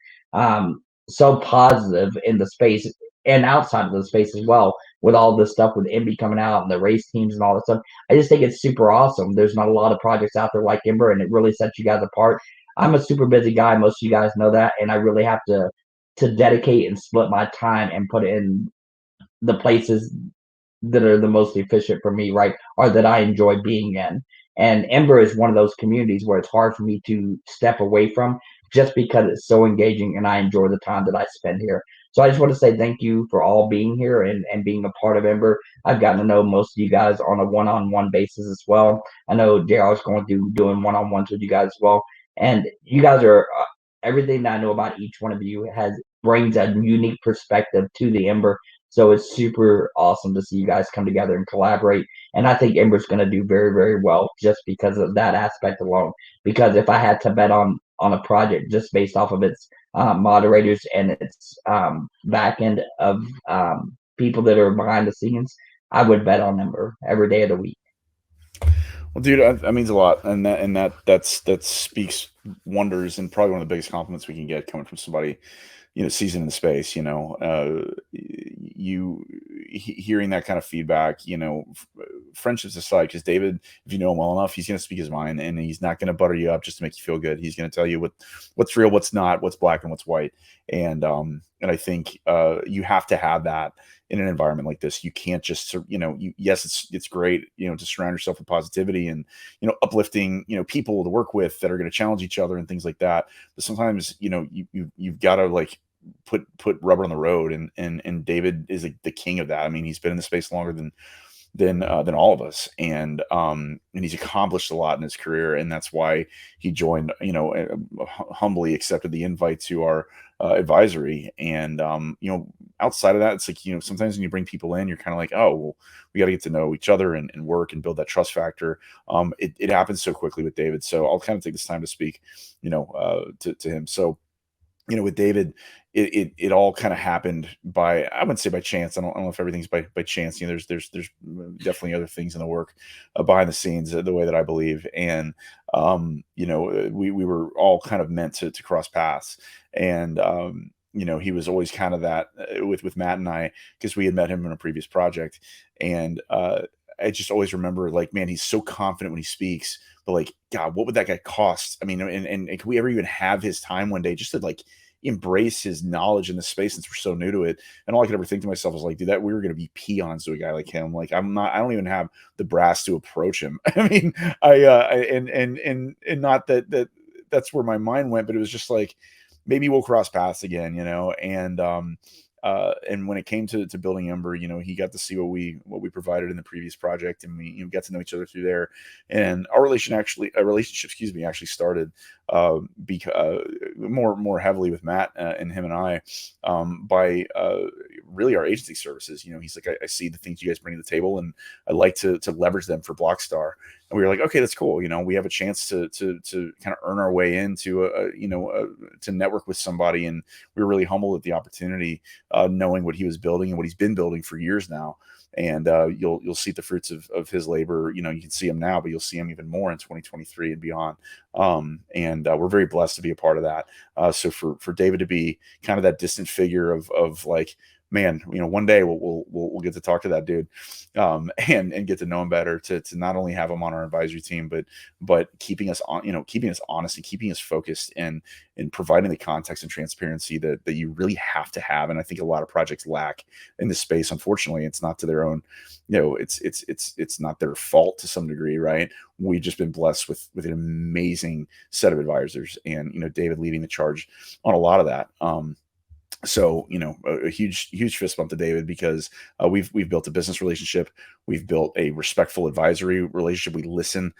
[SPEAKER 8] so positive in the space and outside of the space as well, with all this stuff with Ember coming out and the race teams and all that stuff. I just think it's super awesome. There's not a lot of projects out there like Ember, and it really sets you guys apart. I'm a super busy guy. Most of you guys know that, and I really have to dedicate and split my time and put it in the places that are the most efficient for me, right, or that I enjoy being in. And Ember is one of those communities where it's hard for me to step away from, just because it's so engaging and I enjoy the time that I spend here. So I just want to say thank you for all being here and being a part of Ember. I've gotten to know most of you guys on a one-on-one basis as well. I know JR is going to do doing one-on-ones with you guys as well. And you guys are everything that I know about each one of you brings a unique perspective to the Ember. So it's super awesome to see you guys come together and collaborate. And I think Ember's going to do very, very well just because of that aspect alone. Because if I had to bet on a project just based off of its moderators and its back end of people that are behind the scenes, I would bet on Ember every day of the week.
[SPEAKER 1] Well, dude, that means a lot, and that speaks wonders, and probably one of the biggest compliments we can get coming from somebody, seasoned in the space. You hearing that kind of feedback, friendships aside, because David, if you know him well enough, he's going to speak his mind, and he's not going to butter you up just to make you feel good. He's going to tell you what's real, what's not, what's black and what's white. And I think you have to have that in an environment like this. You can't just, yes, it's great, to surround yourself with positivity and, uplifting, people to work with that are going to challenge each other and things like that. But sometimes, you've got to like put rubber on the road, and David is the king of that. I mean, he's been in the space longer than all of us, and he's accomplished a lot in his career, and that's why he joined, humbly accepted the invite to our advisory. And outside of that, it's like, sometimes when you bring people in, you're kind of like, oh, well, we got to get to know each other and work and build that trust factor. It happens so quickly with David, so I'll kind of take this time to speak to him. So with David, it all kind of happened by, I wouldn't say by chance. I don't know if everything's by chance. There's definitely other things in the work behind the scenes, the way that I believe. And we were all kind of meant to cross paths. And he was always kind of that with Matt and I, because we had met him in a previous project. And I just always remember, like, man, he's so confident when he speaks, but like, God, what would that guy cost? I mean, and can we ever even have his time one day just to like embrace his knowledge in the space, since we're so new to it? And all I could ever think to myself was like, dude, that we were going to be peons to a guy like him. Like, I don't even have the brass to approach him. I mean, and not that's where my mind went, but it was just like, maybe we'll cross paths again, and when it came to building Ember, he got to see what we provided in the previous project, and we got to know each other through there. And our relationship, actually started more heavily with Matt and him and I by really our agency services. He's like, I see the things you guys bring to the table, and I like to leverage them for Blockstar. And we were like, okay, that's cool. We have a chance to kind of earn our way into to network with somebody, and we were really humbled at the opportunity, knowing what he was building and what he's been building for years now. And you'll see the fruits of his labor. You can see him now, but you'll see him even more in 2023 and beyond. And we're very blessed to be a part of that. So for David to be kind of that distant figure of like, man, one day we'll get to talk to that dude, and get to know him better, to not only have him on our advisory team, but keeping us keeping us honest and keeping us focused, and providing the context and transparency that you really have to have. And I think a lot of projects lack in this space. Unfortunately, it's not to their own, it's not their fault to some degree, right? We've just been blessed with an amazing set of advisors, and David leading the charge on a lot of that. So, a huge fist bump to David, because we've built a business relationship. We've built a respectful advisory relationship. We listen,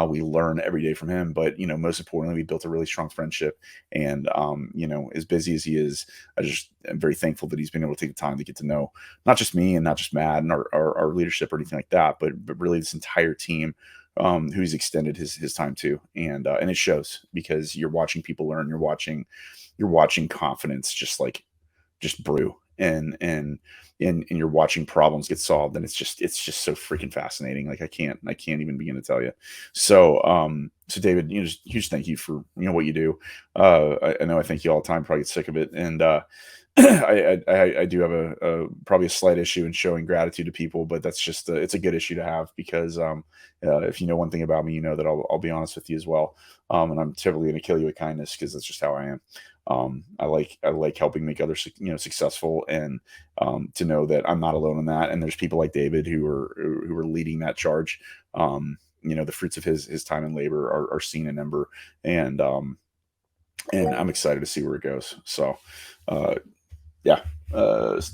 [SPEAKER 1] we learn every day from him. But, most importantly, we built a really strong friendship. And, as busy as he is, I'm very thankful that he's been able to take the time to get to know not just me and not just Matt and our leadership or anything like that, but really this entire team, who's extended his time to. And it shows, because you're watching people learn, you're watching confidence just brew, and you're watching problems get solved, and it's just so freaking fascinating. Like, I can't even begin to tell you. So so David, just huge thank you for what you do. I know I thank you all the time, probably get sick of it, and I do have probably a slight issue in showing gratitude to people, but that's just it's a good issue to have, because if you know one thing about me, that I'll be honest with you as well, and I'm typically going to kill you with kindness, because that's just how I am. I like helping make others successful, and to know that I'm not alone in that, and there's people like David who are leading that charge. The fruits of his time and labor are seen in Ember, and I'm excited to see where it goes. So yeah.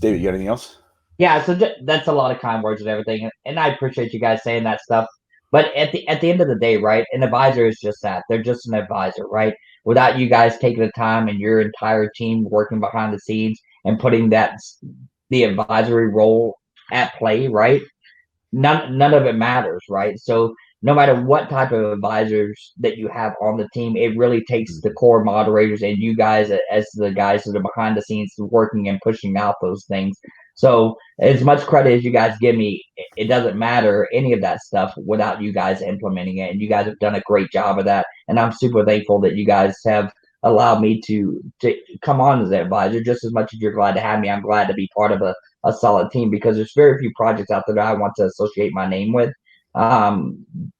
[SPEAKER 1] David, you got anything else?
[SPEAKER 8] Yeah, so that's a lot of kind words and everything, and I appreciate you guys saying that stuff. But at the end of the day, right, an advisor is just that. They're just an advisor, right? Without you guys taking the time and your entire team working behind the scenes and putting the advisory role at play, right? None of it matters, right? So no matter what type of advisors that you have on the team, it really takes the core moderators and you guys as the guys that are behind the scenes working and pushing out those things. So as much credit as you guys give me, it doesn't matter any of that stuff without you guys implementing it. And you guys have done a great job of that. And I'm super thankful that you guys have allowed me to come on as an advisor. Just as much as you're glad to have me, I'm glad to be part of a solid team, because there's very few projects out there that I want to associate my name with,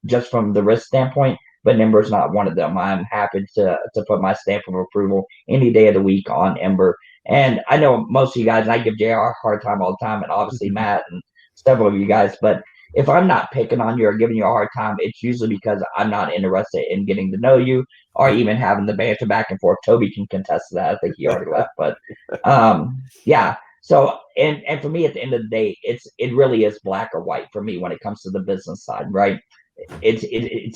[SPEAKER 8] just from the risk standpoint. But Ember is not one of them. I'm happy to put my stamp of approval any day of the week on Ember. And I know most of you guys, and I give JR a hard time all the time, and obviously Matt and several of you guys, but if I'm not picking on you or giving you a hard time, it's usually because I'm not interested in getting to know you or even having the banter back and forth. Toby can contest that. I think he already left, but yeah. So and for me, at the end of the day, it really is black or white for me when it comes to the business side, right? It's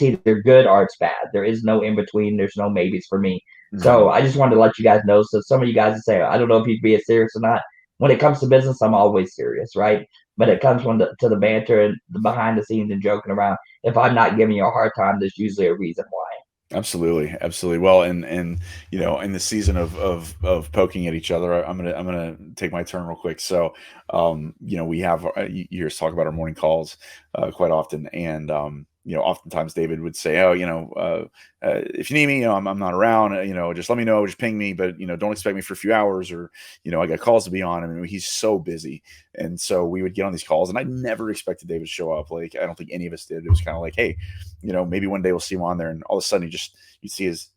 [SPEAKER 8] either good or it's bad. There is no in between. There's no maybes for me. So I just wanted to let you guys know. So some of you guys say, I don't know if you'd be as serious or not. When it comes to business, I'm always serious, right? But it comes to the banter and the behind the scenes and joking around. If I'm not giving you a hard time, there's usually a reason why.
[SPEAKER 1] Absolutely, absolutely. Well, and you know, in the season of poking at each other, I'm gonna take my turn real quick. So, you know, we have you hear us talk about our morning calls quite often, and you know, oftentimes David would say, "Oh, you know, if you need me, you know, I'm not around. You know, just let me know, just ping me, but you know, don't expect me for a few hours, or you know, I got calls to be on." I mean, he's so busy, and so we would get on these calls, and I never expected David to show up. Like, I don't think any of us did. It was kind of like, hey, you know, maybe one day we'll see him on there, and all of a sudden you see his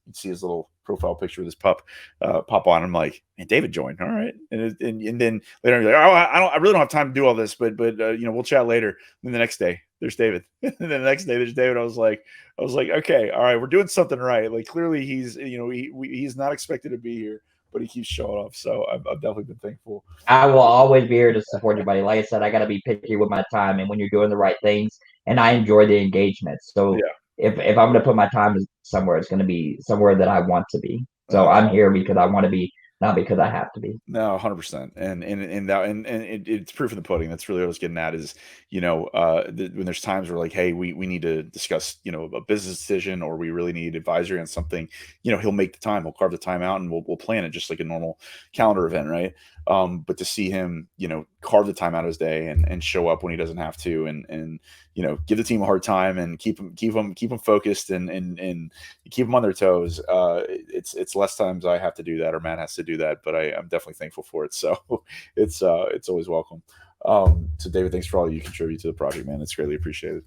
[SPEAKER 1] little profile picture with his pup pop on. I'm like, and David joined. All right, and then later you're like, oh, I really don't have time to do all this, but you know, we'll chat later. And then the next day there's David, and then the next day there's David. I was like, okay, all right, we're doing something right. Like, clearly he's, you know, he's not expected to be here, but he keeps showing up. So I've definitely been thankful.
[SPEAKER 8] I will always be here to support you, buddy. Like I said, I got to be picky with my time, and when you're doing the right things, and I enjoy the engagement. So
[SPEAKER 1] Yeah.
[SPEAKER 8] if I'm going to put my time somewhere, it's going to be somewhere that I want to be. So I'm here because I want to be, not because I have to be.
[SPEAKER 1] No, 100%. And it's proof in the pudding. That's really what I was getting at is, you know, when there's times where like, hey, we need to discuss, you know, a business decision, or we really need advisory on something, you know, he'll make the time, he'll carve the time out, and we'll plan it just like a normal calendar event. Right. But to see him, you know, carve the time out of his day and show up when he doesn't have to, and, you know, give the team a hard time and keep them focused and keep them on their toes. It's less times I have to do that or Matt has to do that, but I'm definitely thankful for it. So it's always welcome. So David, thanks for all you contribute to the project, man. It's greatly appreciated.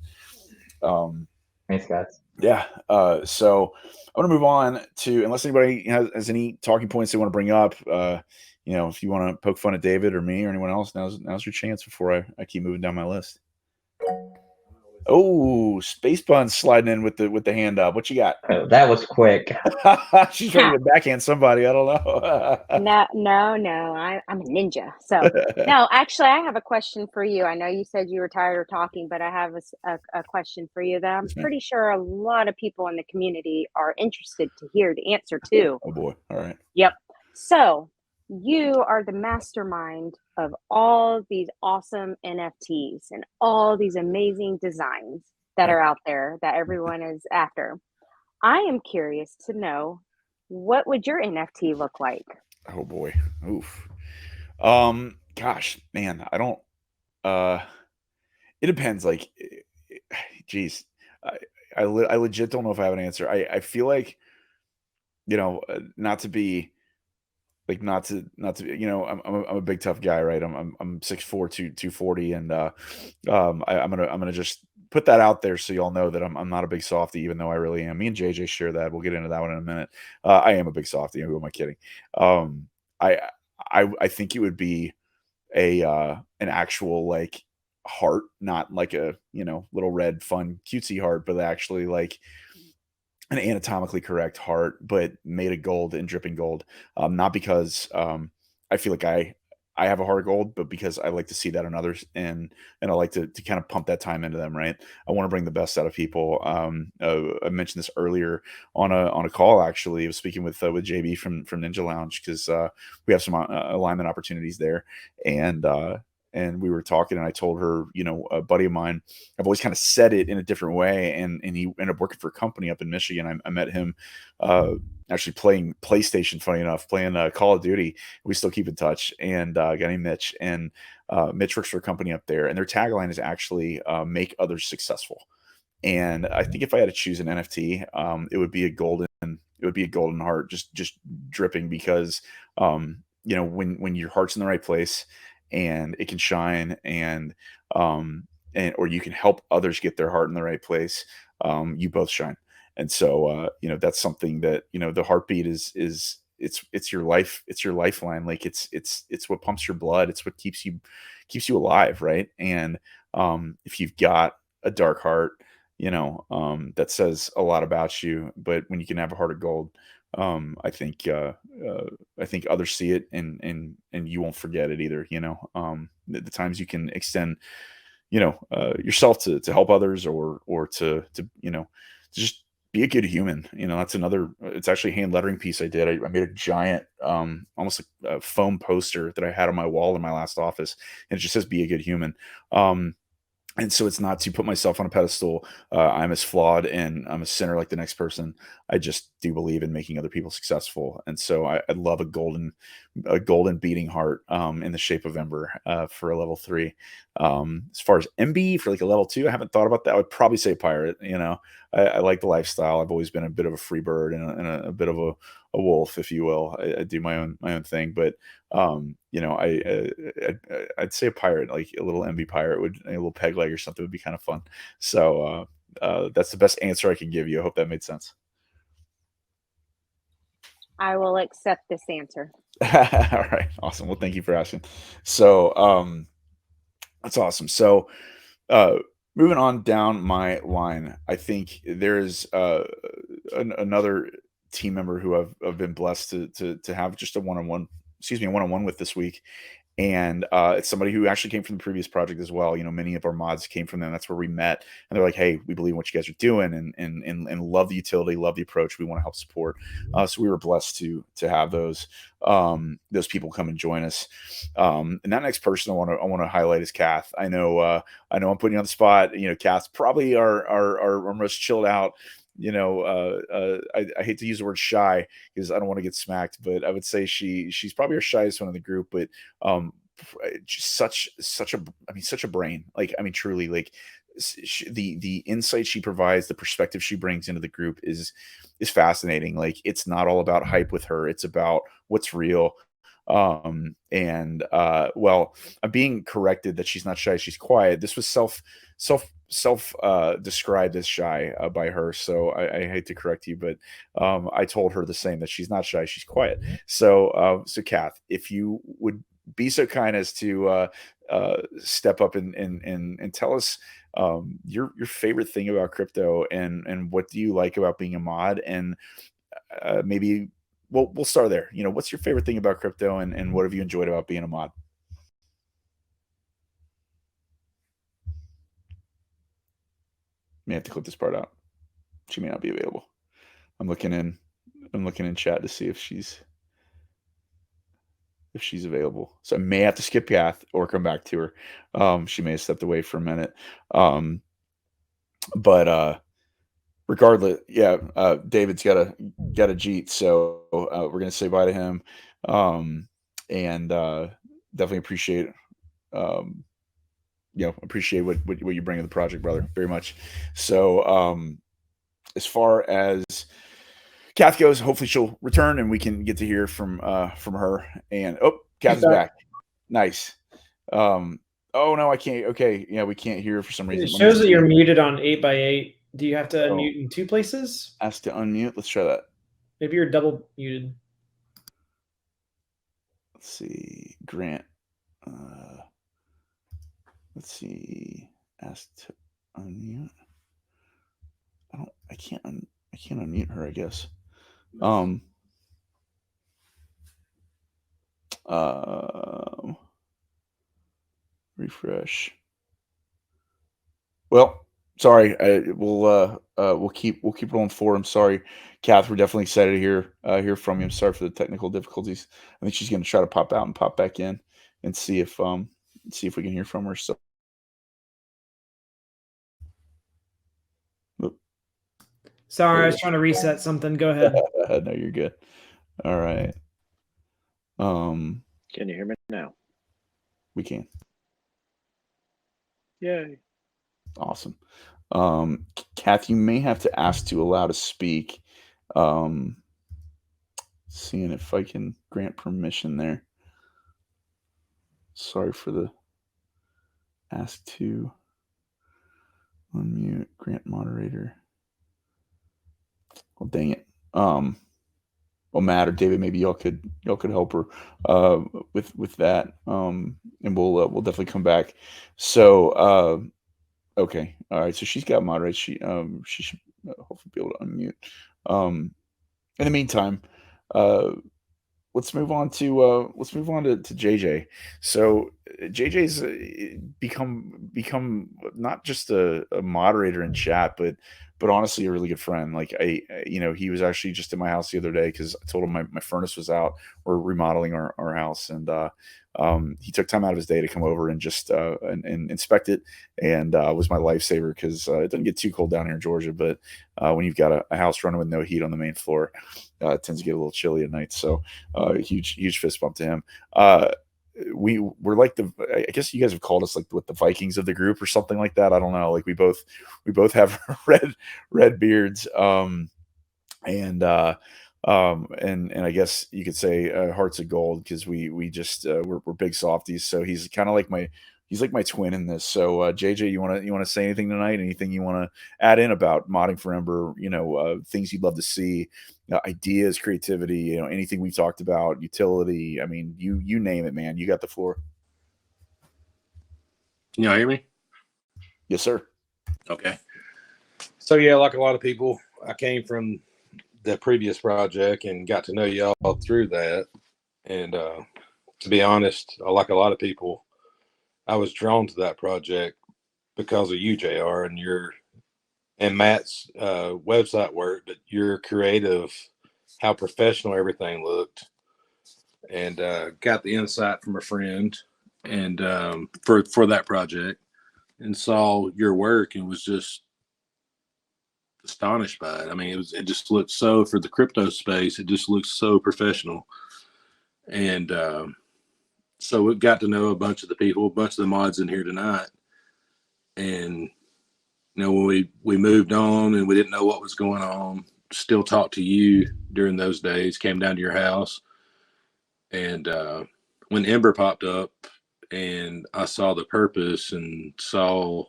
[SPEAKER 8] Thanks, guys.
[SPEAKER 1] Yeah. So I'm gonna move on to, unless anybody has any talking points they want to bring up. You know, if you want to poke fun at David or me or anyone else, now's your chance before I keep moving down my list. Oh, Space Bun sliding in with the hand up. What you got?
[SPEAKER 8] Oh, that was quick.
[SPEAKER 1] She's ready to backhand somebody. I don't know.
[SPEAKER 6] No. I'm a ninja. So no, actually, I have a question for you. I know you said you were tired of talking, but I have a question for you that I'm pretty sure a lot of people in the community are interested to hear the answer to.
[SPEAKER 1] Oh boy. All right.
[SPEAKER 6] Yep. So you are the mastermind of all these awesome NFTs and all these amazing designs that are out there that everyone is after. I am curious to know, what would your NFT look like?
[SPEAKER 1] Oh boy. Oof. Gosh, man, I don't. It depends. Like, geez, I legit don't know if I have an answer. I feel like, you know, not to, you know, I'm a big tough guy, right? I'm 6'4", 240, and I'm gonna just put that out there so y'all know that I'm not a big softy, even though I really am. Me and JJ share that. We'll get into that one in a minute. I am a big softy. Who am I kidding? I think it would be an actual like heart, not like a, you know, little red fun cutesy heart, but actually like an anatomically correct heart, but made of gold and dripping gold. Not because I feel like I have a heart of gold, but because I like to see that in others, and I like to kind of pump that time into them. Right. I want to bring the best out of people. I mentioned this earlier on a call. Actually, I was speaking with JB from Ninja Lounge, because we have some alignment opportunities there, and we were talking, and I told her, you know, a buddy of mine, I've always kind of said it in a different way, and he ended up working for a company up in Michigan. I met him actually playing PlayStation, funny enough, playing Call of Duty. We still keep in touch, and a guy named Mitch, and Mitch works for a company up there, and their tagline is actually make others successful. And I think if I had to choose an NFT, it would be a golden heart, just dripping, because you know, when your heart's in the right place, and it can shine, and or you can help others get their heart in the right place, you both shine. And so, that's something that, the heartbeat is it's your life, it's your lifeline. Like it's what pumps your blood. It's what keeps you alive. Right. And, if you've got a dark heart, that says a lot about you, but when you can have a heart of gold, I think others see it, and you won't forget it either. The times you can extend, yourself to help others, or to just be a good human. That's another. It's actually a hand lettering piece I did. I made a giant, almost like a foam poster that I had on my wall in my last office, and it just says "Be a good human." And so it's not to put myself on a pedestal. I'm as flawed and I'm a sinner like the next person. I just do believe in making other people successful. And so I love a golden beating heart, in the shape of Ember, for a level 3. As far as MB for like a level 2, I haven't thought about that. I would probably say pirate. I like the lifestyle. I've always been a bit of a free bird, and a bit of a wolf, if you will. I do my own thing, but I'd say a pirate, like a little MB pirate, a little peg leg or something would be kind of fun. So that's the best answer I can give you. I hope that made sense.
[SPEAKER 6] I will accept this answer.
[SPEAKER 1] All right, awesome. Well, thank you for asking. So that's awesome. So moving on down my line, I think there's another team member who I've been blessed to have just a one-on-one with this week. And it's somebody who actually came from the previous project as well. Many of our mods came from them. That's where we met. And they're like, "Hey, we believe in what you guys are doing, and love the utility, love the approach. We want to help support." So we were blessed to have those people come and join us. And that next person I want to highlight is Kath. I know I'm putting you on the spot. Kath's probably our most chilled out. I hate to use the word shy because I don't want to get smacked, but I would say she's probably our shyest one in the group. But just such a brain. Like, truly, like, the insight she provides, the perspective she brings into the group is fascinating. Like, it's not all about hype with her; it's about what's real. And well, I'm being corrected that she's not shy; she's quiet. This was self described as shy by her, so I hate to correct you, but I told her the same, that she's not shy, she's quiet. So Kath, if you would be so kind as to step up and tell us your favorite thing about crypto, and what do you like about being a mod, and maybe we'll start there. What's your favorite thing about crypto, and what have you enjoyed about being a mod? May have to clip this part out. She may not be available. I'm looking in chat to see if she's available. So I may have to skip Kath or come back to her. She may have stepped away for a minute. But regardless, yeah, David's got a Jeet, so we're gonna say bye to him. And definitely appreciate appreciate what you bring to the project, brother, very much. So as far as Kath goes, hopefully she'll return and we can get to hear from her. And Kath is back. Nice. Oh no, I can't. Okay, yeah, we can't hear her for some reason.
[SPEAKER 2] It shows that you're muted on 8x8. Do you have to unmute in 2 places?
[SPEAKER 1] Ask to unmute. Let's try that.
[SPEAKER 2] Maybe you're double muted.
[SPEAKER 1] Let's see, Grant. Let's see. Ask to unmute. I can't unmute her, I guess. Refresh. Well, sorry. We'll keep rolling forward. I'm sorry, Kath. We're definitely excited to hear from you. I'm sorry for the technical difficulties. I think she's going to try to pop out and pop back in and see if we can hear from her. So.
[SPEAKER 2] Sorry, I was trying to reset something. Go ahead.
[SPEAKER 1] No, you're good. All right.
[SPEAKER 4] Can you hear me now?
[SPEAKER 1] We can.
[SPEAKER 4] Yay.
[SPEAKER 1] Awesome. Kath, you may have to ask to allow to speak. Seeing if I can grant permission there. Sorry for the ask to unmute grant moderator. Well, dang it. Well, Matt or David, maybe y'all could help her with that. And we'll definitely come back. So okay, all right. So she's got moderate. She should hopefully be able to unmute. In the meantime, let's move on to JJ. So JJ's become not just a moderator in chat, but honestly a really good friend. Like he was actually just in my house the other day because I told him my furnace was out. We're remodeling our house, and he took time out of his day to come over and just and inspect it, and was my lifesaver because it doesn't get too cold down here in Georgia, but when you've got a house running with no heat on the main floor, it tends to get a little chilly at night. So huge fist bump to him. We're like I guess you guys have called us like the Vikings of the group or something like that. I don't know. Like we both have red beards. And I guess you could say hearts of gold because we just we're big softies. So he's kind of like my twin in this. So JJ, you want to say anything tonight? Anything you want to add in about modding for Ember? Things you'd love to see, ideas, creativity. Anything we talked about, utility. I mean, you name it, man. You got the floor.
[SPEAKER 9] Can y'all hear me?
[SPEAKER 1] Yes, sir.
[SPEAKER 9] Okay. So yeah, like a lot of people, I came from the previous project and got to know y'all through that. And to be honest, like a lot of people, I was drawn to that project because of you, JR, and Matt's website work, but your creative, how professional everything looked, and got the insight from a friend and for that project, and saw your work and was just astonished by it. I mean, it just looked so, for the crypto space, it just looks so professional. And so we got to know a bunch of the mods in here tonight. And when we moved on and we didn't know what was going on, still talked to you during those days, came down to your house. And when Ember popped up and I saw the purpose and saw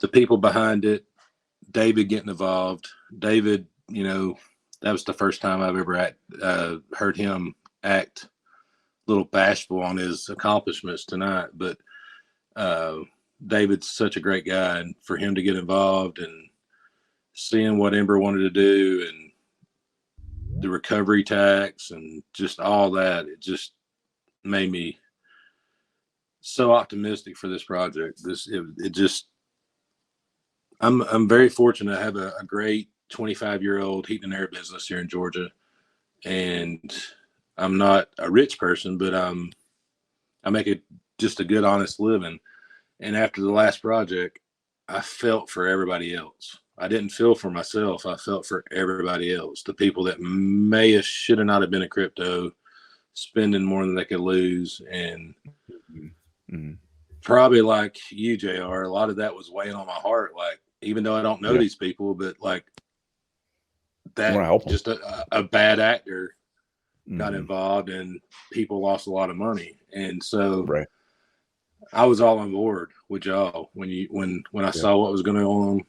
[SPEAKER 9] the people behind it, David getting involved. David, that was the first time I've ever heard him act a little bashful on his accomplishments tonight. But David's such a great guy, and for him to get involved and seeing what Ember wanted to do and the recovery tax and just all that, it just made me so optimistic for this project. I'm very fortunate to have a great 25-year-old heating and air business here in Georgia, and I'm not a rich person, but I make just a good, honest living. And after the last project, I felt for everybody else. I didn't feel for myself. I felt for everybody else, the people that should have not have been in crypto, spending more than they could lose. And probably like you, JR, a lot of that was weighing on my heart. Like, even though I don't know these people, but like that, just a bad actor got involved and people lost a lot of money. And so I was all on board with y'all when I saw what was going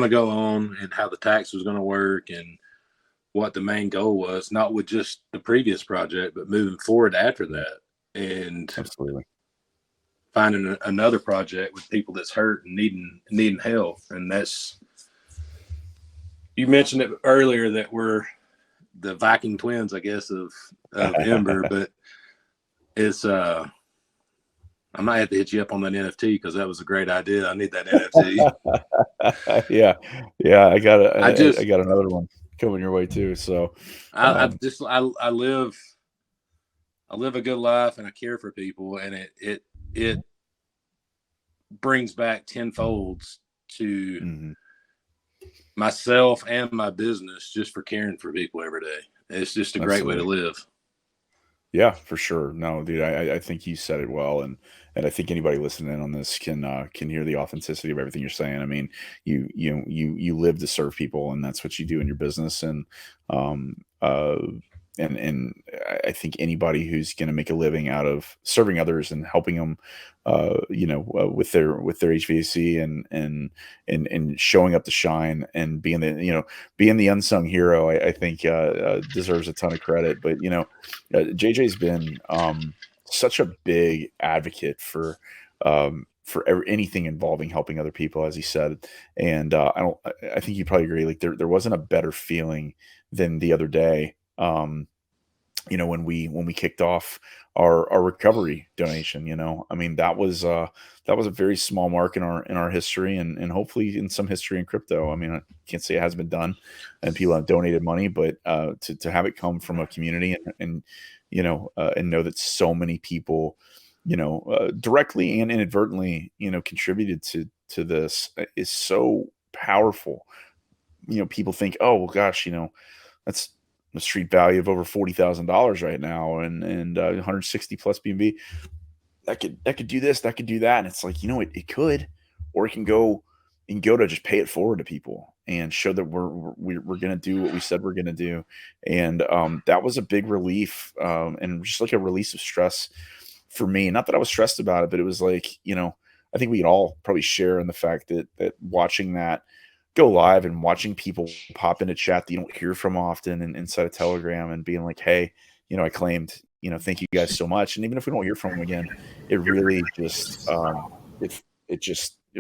[SPEAKER 9] to go on and how the tax was going to work and what the main goal was, not with just the previous project, but moving forward after that. And
[SPEAKER 1] absolutely
[SPEAKER 9] finding another project with people that's hurt and needing help. And you mentioned it earlier that we're the Viking twins, I guess, of Ember, but it's I might have to hit you up on that NFT because that was a great idea. I need that NFT.
[SPEAKER 1] yeah. I got another one coming your way too. So
[SPEAKER 9] I live a good life and I care for people, and it brings back tenfold to myself and my business just for caring for people every day. It's just a great way to live.
[SPEAKER 1] Yeah, for sure. No, dude, I think you said it well, and I think anybody listening in on this can hear the authenticity of everything you're saying. I mean, you live to serve people, and that's what you do in your business. And and I think anybody who's going to make a living out of serving others and helping them, with their HVAC and showing up to shine and being the unsung hero, I think deserves a ton of credit. But JJ's been such a big advocate for anything involving helping other people, as he said. And I think you probably agree. Like there wasn't a better feeling than the other day. When we kicked off our recovery donation. I mean, that was a very small mark in our history, and hopefully in some history in crypto. I mean, I can't say it hasn't been done and people have donated money, but to have it come from a community and know that so many people directly and inadvertently contributed to this is so powerful. People think, oh well, gosh, that's a street value of over $40,000 right now, and 160 plus BNB. That could do this, that could do that, and it's like, it could, or it can go to just pay it forward to people and show that we're going to do what we said we're going to do. And that was a big relief, and just like a release of stress for me. Not that I was stressed about it, but it was like, I think we could all probably share in the fact that watching that go live and watching people pop into chat that you don't hear from often and inside a Telegram and being like, hey, I claimed, thank you guys so much. And even if we don't hear from them again, it really just, it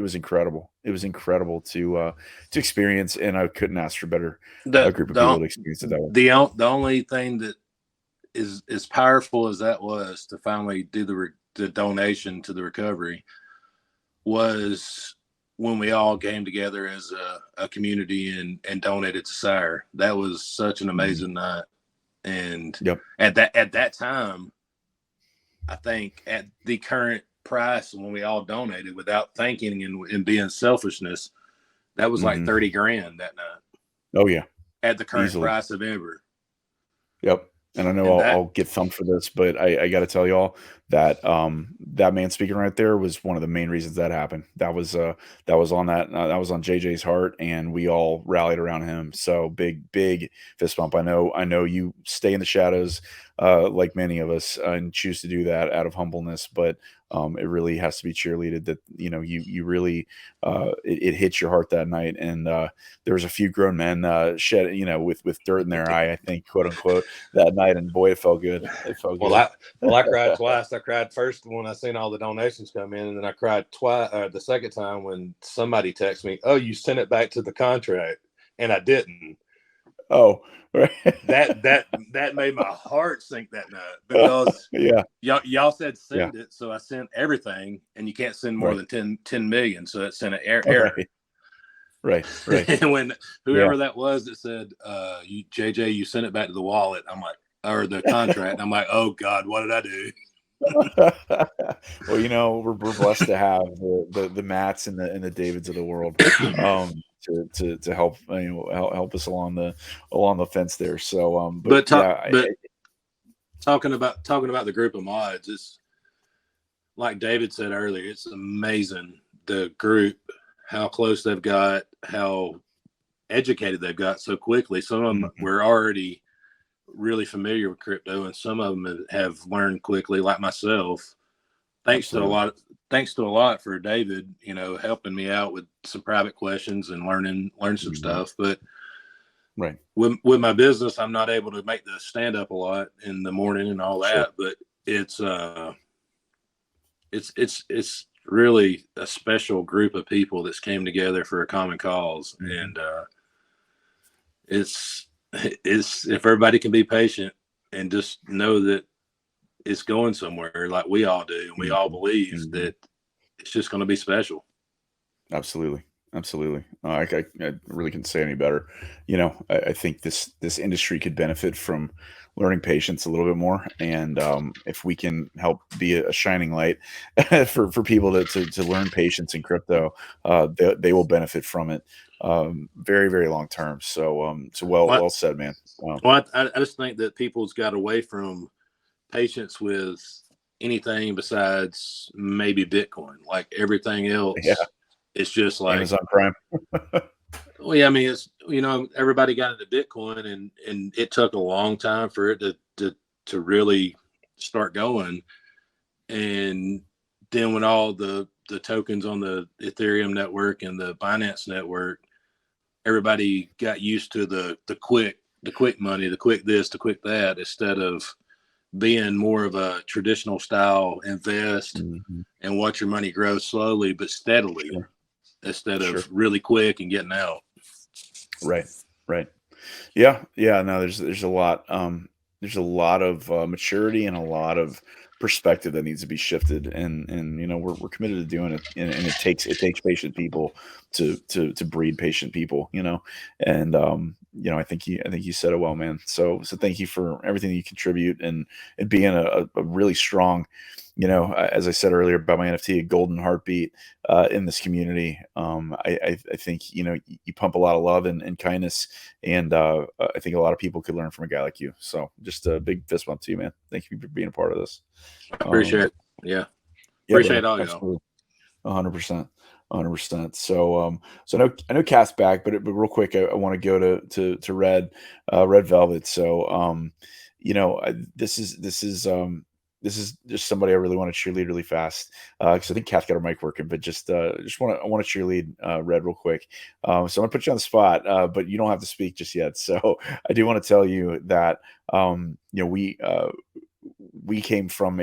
[SPEAKER 1] was incredible. It was incredible to experience. And I couldn't ask for better a group of people to experience it that way.
[SPEAKER 9] The only thing that is as powerful as that was to finally do the donation to the recovery was when we all came together as a community and donated to Sire. That was such an amazing night. And at that time, I think at the current price when we all donated without thinking and being selfishness, that was like 30 grand that night.
[SPEAKER 1] Oh yeah.
[SPEAKER 9] At the current
[SPEAKER 1] Easily.
[SPEAKER 9] price of Ember.
[SPEAKER 1] Yep. And I know I'll get thumped for this, but I got to tell y'all that that man speaking right there was one of the main reasons that happened. That was on JJ's heart, and we all rallied around him. So big fist bump. I know you stay in the shadows, like many of us, and choose to do that out of humbleness, but it really has to be cheerleaded that you really it hits your heart that night. And there was a few grown men shed with dirt in their eye, I think, quote unquote, that night, and boy, it felt good.
[SPEAKER 9] I cried twice. I cried first when I seen all the donations come in, and then I cried twice the second time when somebody texted me, oh, you sent it back to the contract, and I didn't.
[SPEAKER 1] Oh, right.
[SPEAKER 9] that made my heart sink that night, because y'all said send it, so I sent everything, and you can't send more than 10 million, so that sent an error.
[SPEAKER 1] Right.
[SPEAKER 9] And when whoever that was that said, JJ, you sent it back to the wallet, I'm like, or the contract, I'm like, oh God, what did I do?
[SPEAKER 1] Well, we're blessed to have the Matts and the Davids of the world to help help us along the fence there. So
[SPEAKER 9] talking about the group of mods, it's like David said earlier, it's amazing the group, how close they've got, how educated they've got so quickly. Some of them were already really familiar with crypto, and some of them have learned quickly, like myself. Thanks to a lot for David, helping me out with some private questions and learn some stuff. But with my business, I'm not able to make the stand up a lot in the morning and all that. But it's really a special group of people that's came together for a common cause, and it's if everybody can be patient and just know that it's going somewhere like we all do, and we all believe that it's just going to be special.
[SPEAKER 1] Absolutely. I really couldn't say any better. I think this industry could benefit from learning patience a little bit more, and if we can help be a shining light for people to learn patience in crypto, they will benefit from it very, very long term. So well said, man. Wow.
[SPEAKER 9] Well, I just think that people's got away from patience with anything besides maybe Bitcoin. Like everything else, it's just like
[SPEAKER 1] Amazon Prime.
[SPEAKER 9] Well, yeah, I mean, it's, everybody got into Bitcoin, and it took a long time for it to really start going. And then when all the tokens on the Ethereum network and the Binance network, everybody got used to the quick money, the quick this, the quick that, instead of being more of a traditional style invest and watch your money grow slowly but steadily,
[SPEAKER 1] Sure.
[SPEAKER 9] instead of really quick and getting out.
[SPEAKER 1] Right. Yeah. No, there's a lot. There's a lot of maturity and a lot of perspective that needs to be shifted, and we're committed to doing it, and it takes patient people to breed patient people, and I think you said it well, man. So thank you for everything that you contribute, and being a really strong, as I said earlier about my NFT, a golden heartbeat in this community. I think you pump a lot of love and kindness, and I think a lot of people could learn from a guy like you. So just a big fist bump to you, man. Thank you for being a part of this.
[SPEAKER 9] I appreciate it. Yeah.
[SPEAKER 1] Yeah,
[SPEAKER 9] Appreciate
[SPEAKER 1] brother,
[SPEAKER 9] all y'all.
[SPEAKER 1] absolutely. 100%. 100%. So I know Cat's back, but real quick, I want to go to Red Velvet. So this is just somebody I really want to cheerlead really fast, because I think Kath got her mic working, but I want to cheerlead Red real quick. So I'm gonna put you on the spot, but you don't have to speak just yet. So I do want to tell you that we came from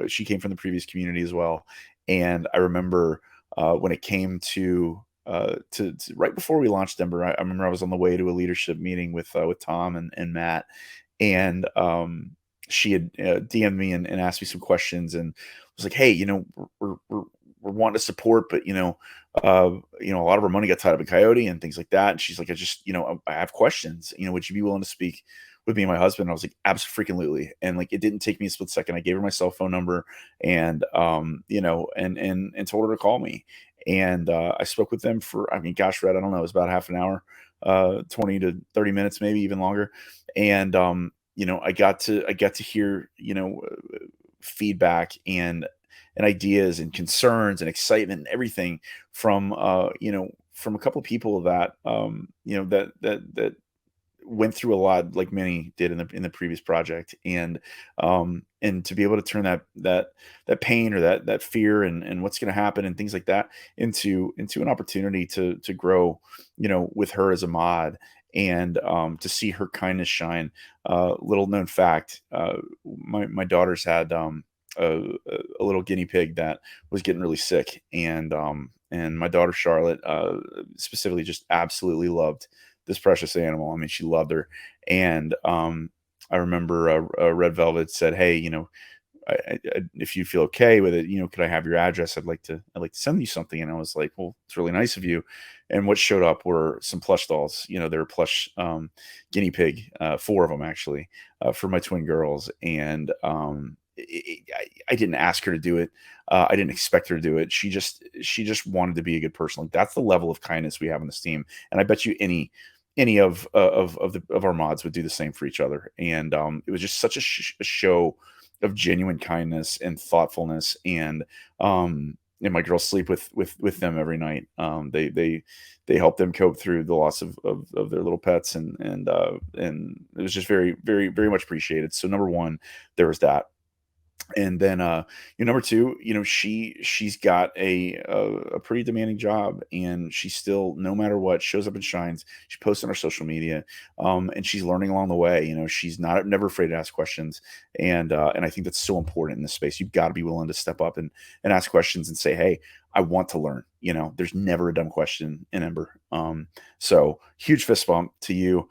[SPEAKER 1] she came from the previous community as well, and I remember when it came to right before we launched Ember, I remember I was on the way to a leadership meeting with Tom and Matt, and she had DM'd me and asked me some questions, and was like, "Hey, we're wanting to support, but a lot of our money got tied up in Coyote and things like that." And she's like, I have questions. Would you be willing to speak with me and my husband?" And I was like, absolutely. And like, it didn't take me a split second. I gave her my cell phone number, and and told her to call me. And I spoke with them for, I mean, gosh, Red, I don't know, it was about half an hour, 20 to 30 minutes, maybe even longer. And I got to hear feedback and ideas and concerns and excitement and everything from from a couple of people that that went through a lot, like many did in the previous project, and to be able to turn that pain or that fear and what's going to happen and things like that into an opportunity to grow with her as a mod, and to see her kindness shine. Little known fact, my daughters had a little guinea pig that was getting really sick, and my daughter Charlotte specifically just absolutely loved this precious animal. I mean, she loved her. And I remember Red Velvet said, "Hey, if you feel okay with it, could I have your address? I'd like to send you something." And I was like, "Well, it's really nice of you." And what showed up were some plush dolls. They were plush guinea pig, 4 of them actually, for my twin girls. And I didn't ask her to do it. I didn't expect her to do it. She just wanted to be a good person. Like, that's the level of kindness we have on this team. And I bet you any of our mods would do the same for each other. And it was just such a show of genuine kindness and thoughtfulness. And my girls sleep with them every night. They help them cope through the loss of their little pets, and it was just very, very, very much appreciated. So number one, there was that. And then number two, she's got a pretty demanding job, and she still, no matter what, shows up and shines. She posts on her social media, and she's learning along the way. She's never afraid to ask questions, and I think that's so important in this space. You've got to be willing to step up and ask questions and say, "Hey, I want to learn." There's never a dumb question in Ember. So huge fist bump to you,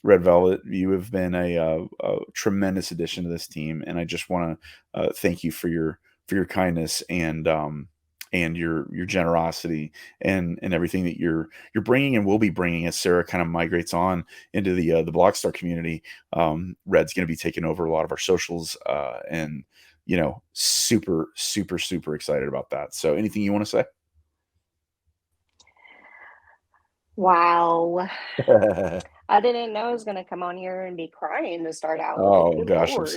[SPEAKER 1] Red Velvet. You have been a tremendous addition to this team, and I just want to thank you for your kindness and your generosity and everything that you're bringing and will be bringing as Sarah kind of migrates on into the Blockstar community. Red's going to be taking over a lot of our socials, and super, super, super excited about that. So anything you want to say?
[SPEAKER 6] Wow. I didn't know I was going to come on here and be crying to start out with.
[SPEAKER 1] Oh
[SPEAKER 6] Good
[SPEAKER 1] gosh,
[SPEAKER 6] Lord.
[SPEAKER 1] I'm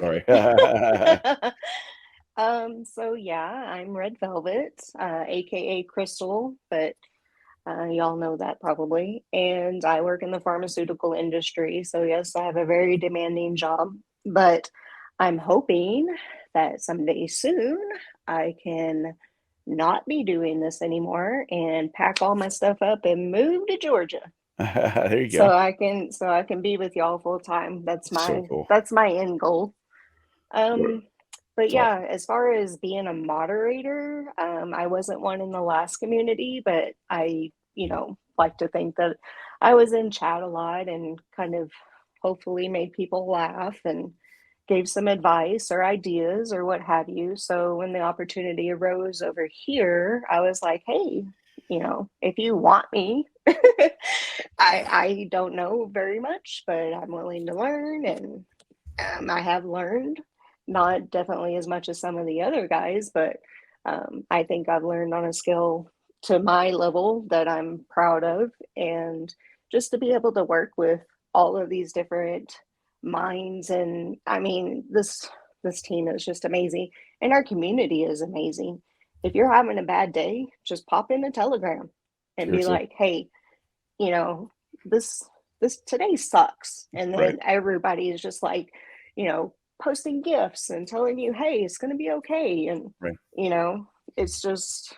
[SPEAKER 1] sorry.
[SPEAKER 6] So yeah, I'm Red Velvet, aka Crystal, but Y'all know that probably. And I work in the pharmaceutical industry. So, yes, I have a very demanding job, but I'm hoping that someday soon I can not be doing this anymore and pack all my stuff up and move to Georgia.
[SPEAKER 1] There you
[SPEAKER 6] So
[SPEAKER 1] go.
[SPEAKER 6] I can be with y'all full time. That's
[SPEAKER 1] So cool.
[SPEAKER 6] my end goal. But
[SPEAKER 1] That's
[SPEAKER 6] yeah,
[SPEAKER 1] awesome.
[SPEAKER 6] as far as being a moderator, I wasn't one in the last community, but I, like to think that I was in chat a lot and kind of hopefully made people laugh and gave some advice or ideas or what have you. So when the opportunity arose over here, I was like, hey, if you want me, I don't know very much, but I'm willing to learn, and I have learned, not definitely as much as some of the other guys, but I think I've learned on a skill to my level that I'm proud of, and just to be able to work with all of these different minds, and I mean this team is just amazing, and our community is amazing. If you're having a bad day, just pop in a Telegram and be
[SPEAKER 1] Seriously.
[SPEAKER 6] like, hey, you know, this today sucks. And then
[SPEAKER 1] Right.
[SPEAKER 6] everybody is just like, posting gifts and telling you, hey, it's gonna be okay. And
[SPEAKER 1] Right.
[SPEAKER 6] it's just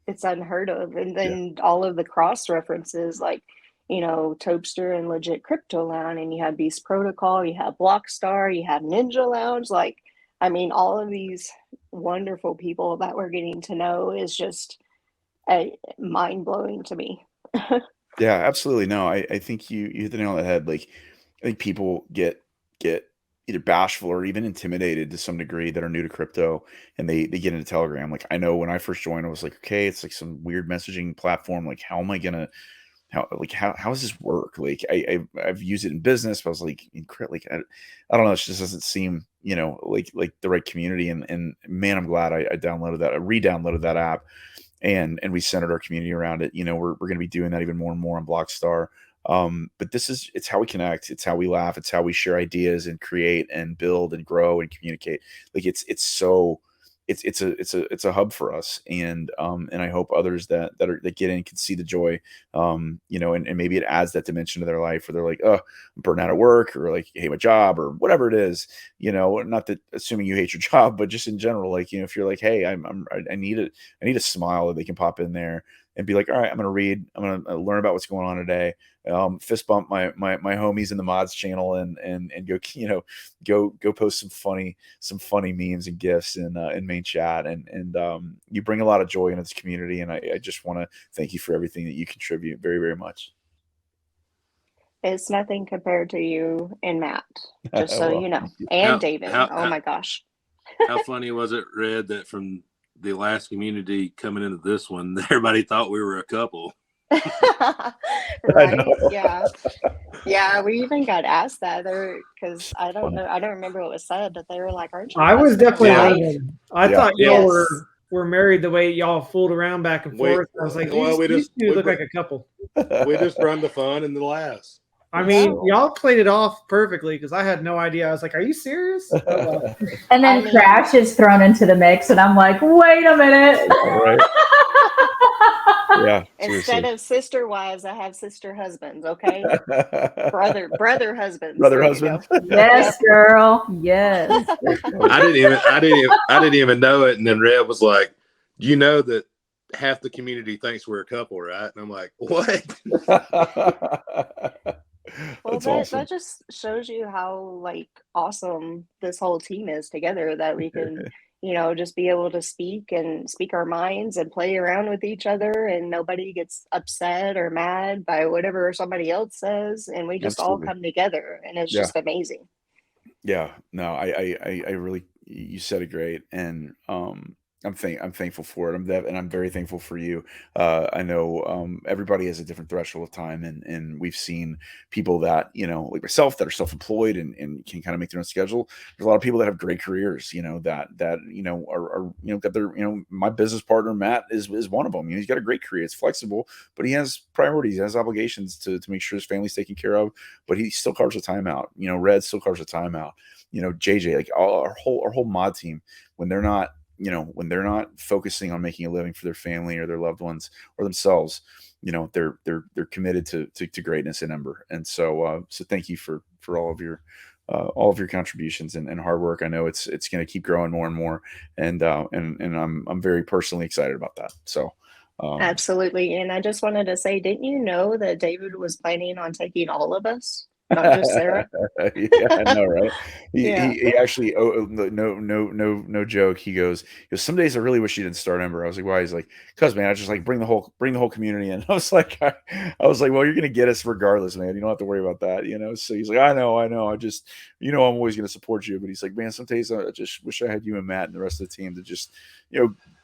[SPEAKER 6] it's unheard of. And
[SPEAKER 1] Yeah.
[SPEAKER 6] then all of the cross references, like, Topster and Legit Crypto Lounge, and you have Beast Protocol, you have Blockstar, you have Ninja Lounge, like, I mean, all of these wonderful people that we're getting to know is just mind blowing to me.
[SPEAKER 1] Yeah, absolutely. No, I think you hit the nail on the head. Like, I think people get either bashful or even intimidated to some degree that are new to crypto, and they get into Telegram. Like, I know when I first joined, I was like, okay, it's like some weird messaging platform. Like, how am I gonna how does this work? Like, I've used it in business, but I was like, I don't know, it just doesn't seem like the right community. And man, I'm glad I downloaded that, I re-downloaded that app, and we centered our community around it. We're going to be doing that even more and more on Blockstar. But it's how we connect, it's how we laugh, it's how we share ideas and create and build and grow and communicate. Like, it's a hub for us, and I hope others that get in can see the joy, and maybe it adds that dimension to their life where they're like, oh, I'm burnt out at work, or like, hate my job, or whatever it is. Not that assuming you hate your job, but just in general, like, if you're like, hey, I need a smile, that they can pop in there and be like, all right, I'm gonna read, I'm gonna learn about what's going on today. Fist bump my homies in the mods channel, and go, go post some funny memes and gifs in main chat, and you bring a lot of joy into this community, and I just want to thank you for everything that you contribute very, very much.
[SPEAKER 6] It's nothing compared to you and Matt, just so
[SPEAKER 1] Well,
[SPEAKER 6] you know,
[SPEAKER 1] thank you.
[SPEAKER 6] and David. Oh my gosh.
[SPEAKER 9] How funny was it, Red, that from the last community coming into this one, everybody thought we were a couple?
[SPEAKER 6] Right? Yeah, we even got asked that there, because I don't know, I don't remember what was said, but they were like, aren't you
[SPEAKER 2] I was
[SPEAKER 6] husband and
[SPEAKER 2] definitely
[SPEAKER 9] Yeah.
[SPEAKER 6] wife?
[SPEAKER 2] one of them. I
[SPEAKER 1] Yeah.
[SPEAKER 2] thought y'all
[SPEAKER 6] Yes.
[SPEAKER 2] were married the way y'all fooled around back and
[SPEAKER 9] We-
[SPEAKER 2] forth. I was like,
[SPEAKER 9] well,
[SPEAKER 2] these two look like a couple.
[SPEAKER 9] We just run the fun and the laughs.
[SPEAKER 2] I
[SPEAKER 6] Yeah.
[SPEAKER 2] mean, y'all played it off perfectly because I had no idea. I was like, "Are you serious?" Oh, well.
[SPEAKER 3] And then
[SPEAKER 6] I mean-
[SPEAKER 3] Crash is thrown into the mix, and I'm like, wait a minute.
[SPEAKER 1] Right. Yeah,
[SPEAKER 6] Instead
[SPEAKER 1] seriously.
[SPEAKER 6] of sister wives, I have sister husbands, okay? Brother husbands.
[SPEAKER 1] Brother
[SPEAKER 6] There you
[SPEAKER 1] husband.
[SPEAKER 6] go.
[SPEAKER 3] Yes, girl. Yes.
[SPEAKER 9] I didn't even know it, and then Red was like, "You know that half the community thinks we're a couple, right?" And I'm like, "What?"
[SPEAKER 6] Well,
[SPEAKER 1] That's awesome.
[SPEAKER 6] that just shows you how like awesome this whole team is together, that we can, just be able to speak our minds and play around with each other, and nobody gets upset or mad by whatever somebody else says, and we just all
[SPEAKER 1] Absolutely.
[SPEAKER 6] come together, and it's
[SPEAKER 1] Yeah.
[SPEAKER 6] just amazing.
[SPEAKER 1] Yeah, no, I really, you said it great, and I'm thankful for it. And I'm very thankful for you. I know everybody has a different threshold of time, and we've seen people that like myself, that are self-employed and can kind of make their own schedule. There's a lot of people that have great careers, that are got their my business partner Matt is one of them. He's got a great career. It's flexible, but he has priorities, he has obligations to make sure his family's taken care of. But he still carves the time out. Red still carves the time out. JJ, like our whole mod team, when they're not when they're not focusing on making a living for their family or their loved ones or themselves, they're committed to greatness in Ember. And so thank you for all of your contributions and hard work. I know it's going to keep growing more and more, and I'm very personally excited about that. So
[SPEAKER 10] Absolutely. And I just wanted to say, didn't you know that David was planning on taking all of us, not just Sarah?
[SPEAKER 1] Yeah, I know, right?
[SPEAKER 10] Yeah.
[SPEAKER 1] He actually, no joke. He goes, some days I really wish you didn't start Ember. I was like, why? He's like, cause man, I just like bring the whole community in. I was like, well, you're gonna get us regardless, man. You don't have to worry about that, So he's like, I know. I just, I'm always gonna support you. But he's like, man, some days I just wish I had you and Matt and the rest of the team to just,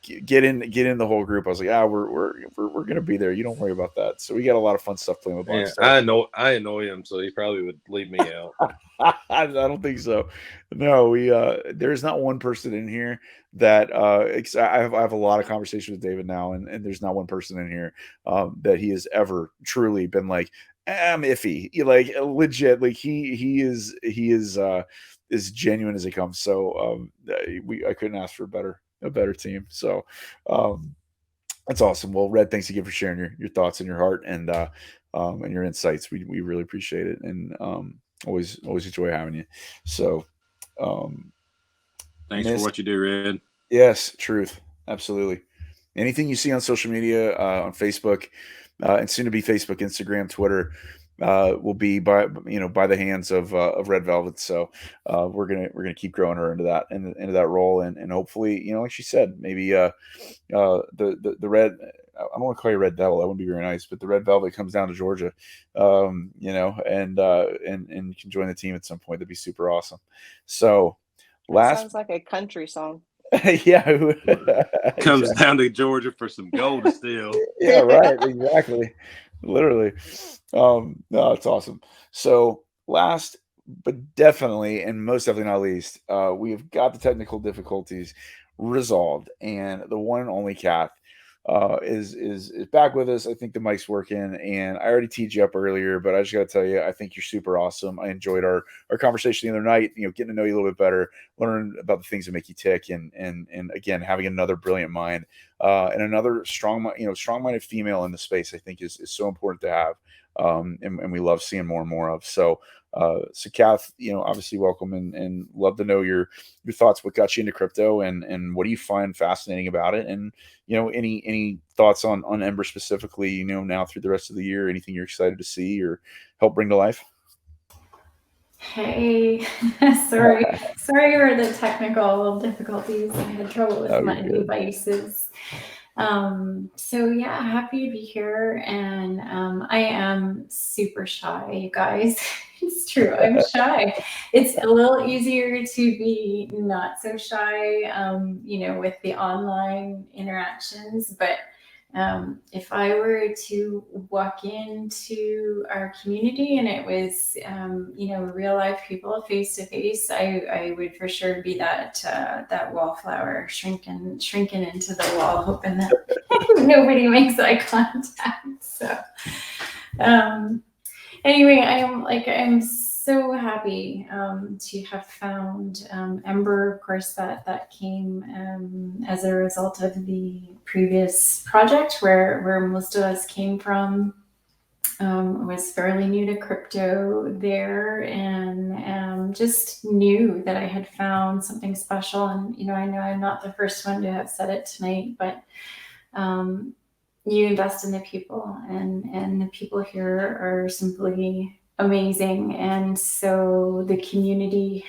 [SPEAKER 1] get in the whole group. I was like, we're gonna be there. You don't worry about that. So we got a lot of fun stuff playing with
[SPEAKER 9] Yeah,
[SPEAKER 1] Box.
[SPEAKER 9] I annoy him, so he probably would leave me out.
[SPEAKER 1] I don't think so. No, there's not one person in here that I have a lot of conversations with David now, and there's not one person in here that he has ever truly been like, I'm iffy. Like legit, like he is as genuine as it comes. So I couldn't ask for a better team. So that's awesome. Well, Red, thanks again for sharing your thoughts and your heart and your insights. We really appreciate it, and always enjoy having you. So
[SPEAKER 9] Thanks for what you do, Red.
[SPEAKER 1] Yes, truth. Absolutely. Anything you see on social media, on Facebook, and soon to be Facebook, Instagram, Twitter, will be by the hands of Red Velvet. So we're gonna keep growing her into that role, and hopefully, like she said, maybe the red. I don't want to call you Red Devil. That wouldn't be very nice. But the Red Velvet comes down to Georgia, and can join the team at some point. That'd be super awesome. So
[SPEAKER 10] That sounds like a country song.
[SPEAKER 1] Yeah,
[SPEAKER 9] comes down to Georgia for some gold to steal.
[SPEAKER 1] Yeah, right. Exactly. Literally. No, it's awesome. So last but definitely and most definitely not least, we have got the technical difficulties resolved, and the one and only Kath is back with us. I think the mic's working, and I already teed you up earlier, but I just got to tell you, I think you're super awesome. I enjoyed our conversation the other night. Getting to know you a little bit better, learning about the things that make you tick, and again, having another brilliant mind and another strong-minded female in the space. I think is so important to have, and we love seeing more and more of. So Kath, obviously welcome, and love to know your thoughts. What got you into crypto, and what do you find fascinating about it? And any thoughts on Ember specifically, now through the rest of the year, anything you're excited to see or help bring to life?
[SPEAKER 11] Hey, sorry for the technical difficulties. I had trouble with my devices. So yeah, happy to be here, and I am super shy, you guys. It's true, I'm shy. It's a little easier to be not so shy, with the online interactions, but if I were to walk into our community and it was, real life people face to face, I would for sure be that wallflower shrinking into the wall, hoping that nobody makes eye contact. So, anyway, I'm so happy to have found Ember. Of course, that came as a result of the previous project where most of us came from. Was fairly new to crypto there, and just knew that I had found something special. And I know I'm not the first one to have said it tonight, but you invest in the people, and the people here are simply amazing. And so the community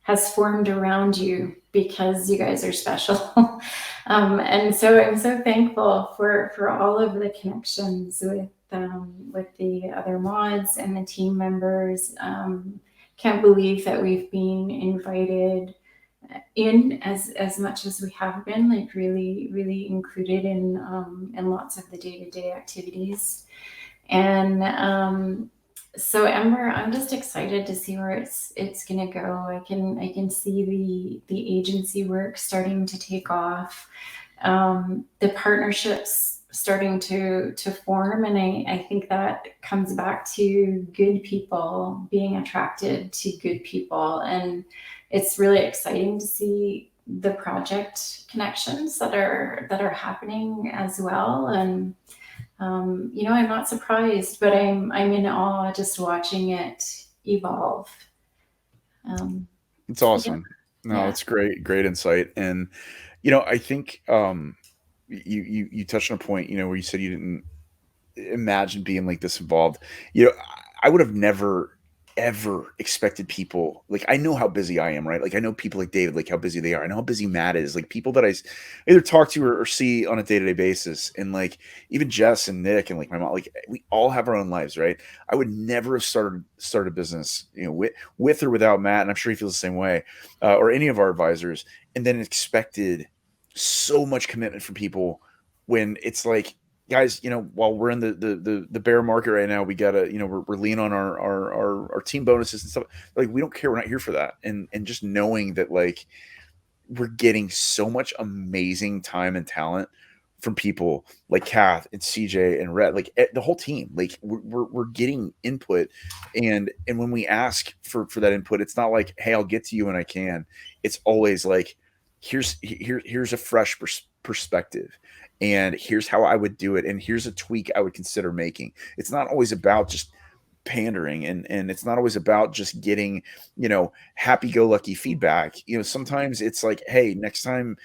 [SPEAKER 11] has formed around you because you guys are special. And so I'm so thankful for all of the connections with the other mods and the team members. Can't believe that we've been invited in as much as we have been, like really included in lots of the day-to-day activities. And so Ember, I'm just excited to see where it's gonna go. I can see the agency work starting to take off, the partnerships starting to form, and I think that comes back to good people being attracted to good people, and it's really exciting to see the project connections that are happening as well. And you know, I'm not surprised, but I'm in awe just watching it evolve.
[SPEAKER 1] It's awesome.
[SPEAKER 11] Yeah.
[SPEAKER 1] No,
[SPEAKER 11] Yeah.
[SPEAKER 1] it's great insight. And you know, I think you touched on a point, you know, where you said you didn't imagine being like this involved. You know, I would have never ever expected people like I know how busy I am, right? Like I know people like David, like how busy they are. I know how busy Matt is, like people that either talk to or see on a day-to-day basis. And like even Jess and Nick and like my mom, like we all have our own lives, right? I would never have started a business, you know, with or without Matt, and I'm sure he feels the same way, or any of our advisors, and then expected so much commitment from people when it's like, guys, you know, while we're in the bear market right now, we gotta, you know, we're leaning on our team bonuses and stuff. Like we don't care, we're not here for that. And just knowing that like we're getting so much amazing time and talent from people like Kath and CJ and Rhett, like the whole team. Like we're getting input, and when we ask for that input, it's not like, hey, I'll get to you when I can. It's always like, here's a fresh perspective, and here's how I would do it, and here's a tweak I would consider making. It's not always about just pandering, and it's not always about just getting, you know, happy-go-lucky feedback. You know, sometimes it's like, hey, next time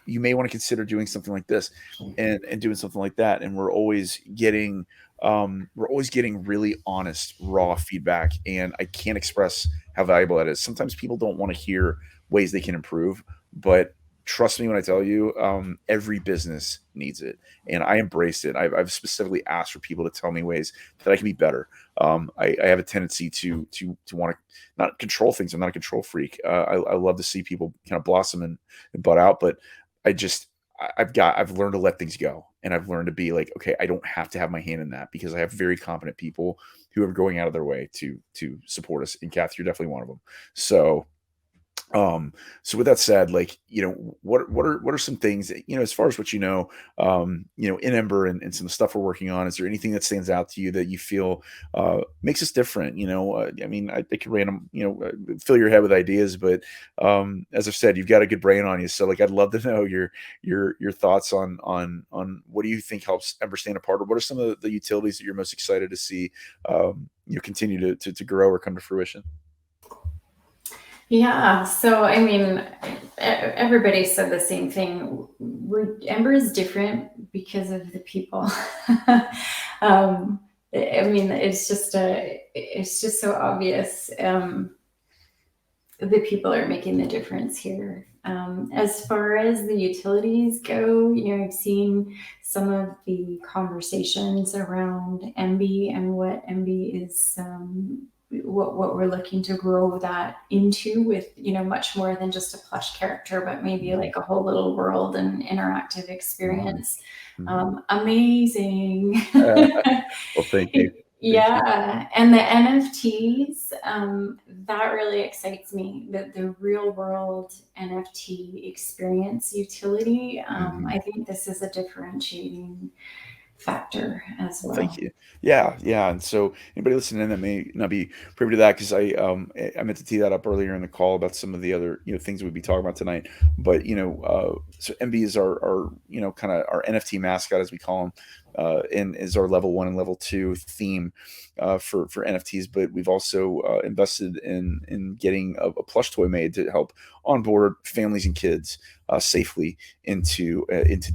[SPEAKER 1] you may want to consider doing something like this and doing something like that. And we're always getting really honest, raw feedback, and I can't express how valuable that is. Sometimes people don't want to hear ways they can improve, but trust me when I tell you, every business needs it, and I embraced it. I've specifically asked for people to tell me ways that I can be better. I have a tendency to want to not control things. I'm not a control freak. I love to see people kind of blossom and butt out, but I've learned to let things go, and I've learned to be like, okay, I don't have to have my hand in that, because I have very competent people who are going out of their way to support us. And Kath, you're definitely one of them. So with that said, like, you know, what are some things that, you know, as far as what you know, in Ember and some stuff we're working on, is there anything that stands out to you that you feel makes us different? You know, I mean, I could random, you know, fill your head with ideas, but as I've said, you've got a good brain on you. So like, I'd love to know your thoughts on what do you think helps Ember stand apart, or what are some of the utilities that you're most excited to see you know, continue to grow or come to fruition?
[SPEAKER 11] Yeah, so I mean, everybody said the same thing. Ember is different because of the people. I mean, it's just so obvious. The people are making the difference here. As far as the utilities go, you know, I've seen some of the conversations around MB and what MB is, what we're looking to grow that into, with, you know, much more than just a plush character, but maybe like a whole little world and interactive experience. Amazing.
[SPEAKER 1] Well, thank you.
[SPEAKER 11] Yeah, and the NFTs, that really excites me. The real world NFT experience utility. I think this is a differentiating factor as well.
[SPEAKER 1] Thank you. Yeah. And so anybody listening that may not be privy to that, because I meant to tee that up earlier in the call about some of the other, you know, things we'd be talking about tonight. But you know, so MB is our you know, kind of our NFT mascot, as we call him, and is our level 1 and level 2 theme for NFTs. But we've also invested in getting a plush toy made to help onboard families and kids safely into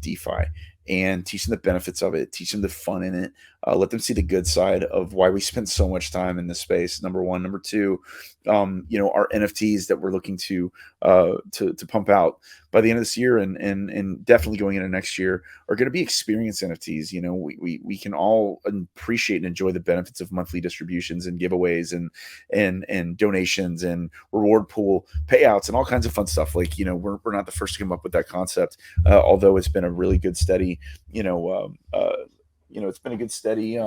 [SPEAKER 1] DeFi, and teach them the benefits of it, teach them the fun in it, let them see the good side of why we spend so much time in this space. Number one. Number two, you know, our NFTs that we're looking to pump out by the end of this year, and definitely going into next year, are going to be experience NFTs. You know, we can all appreciate and enjoy the benefits of monthly distributions and giveaways and donations and reward pool payouts and all kinds of fun stuff. Like, you know, we're not the first to come up with that concept, although it's been a really good steady, it's been a good steady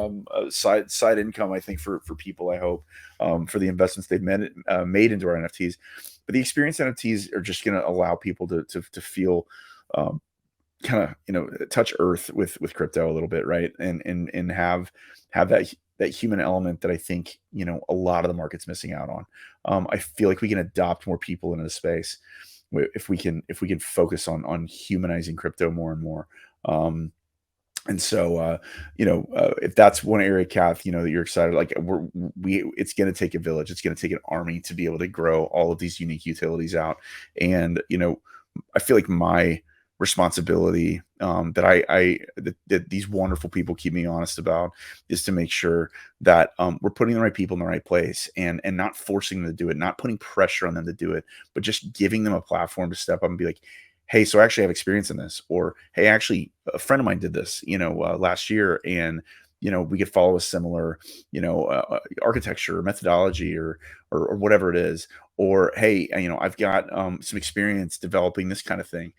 [SPEAKER 1] side income, I think, for people. I hope for the investments they've made into our NFTs. But the experience NFTs are just going to allow people to feel kind of, you know, touch earth with crypto a little bit, right? And have that human element that I think, you know, a lot of the market's missing out on. I feel like we can adopt more people into the space. if we can focus on humanizing crypto more and more. And so, if that's one area, Kath, that you're excited, like it's going to take a village. It's going to take an army to be able to grow all of these unique utilities out. And, I feel like my responsibility, that these wonderful people keep me honest about, is to make sure that we're putting the right people in the right place, and not forcing them to do it, not putting pressure on them to do it, but just giving them a platform to step up and be like, hey, so I actually have experience in this, or hey, actually a friend of mine did this, last year, and we could follow a similar, architecture or methodology, or whatever it is, or hey, I've got some experience developing this kind of thing.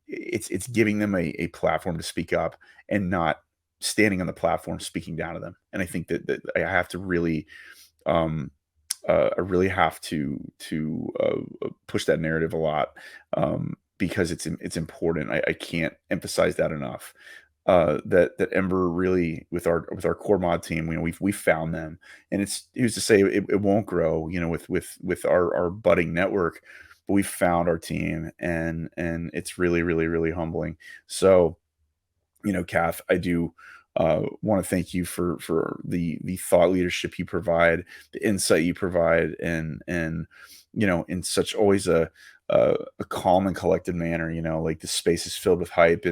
[SPEAKER 1] It's giving them a platform to speak up, and not standing on the platform speaking down to them. And I think that I have to really, I really have to push that narrative a lot, because it's important. I can't emphasize that enough. That Ember really, with our core mod team, we've found them, and who's to say it won't grow, with our budding network, but we've found our team, and it's really, really, really humbling. So, Kath, I do want to thank you for the thought leadership you provide, the insight you provide, and in such always a calm and collected manner. Like, the space is filled with hype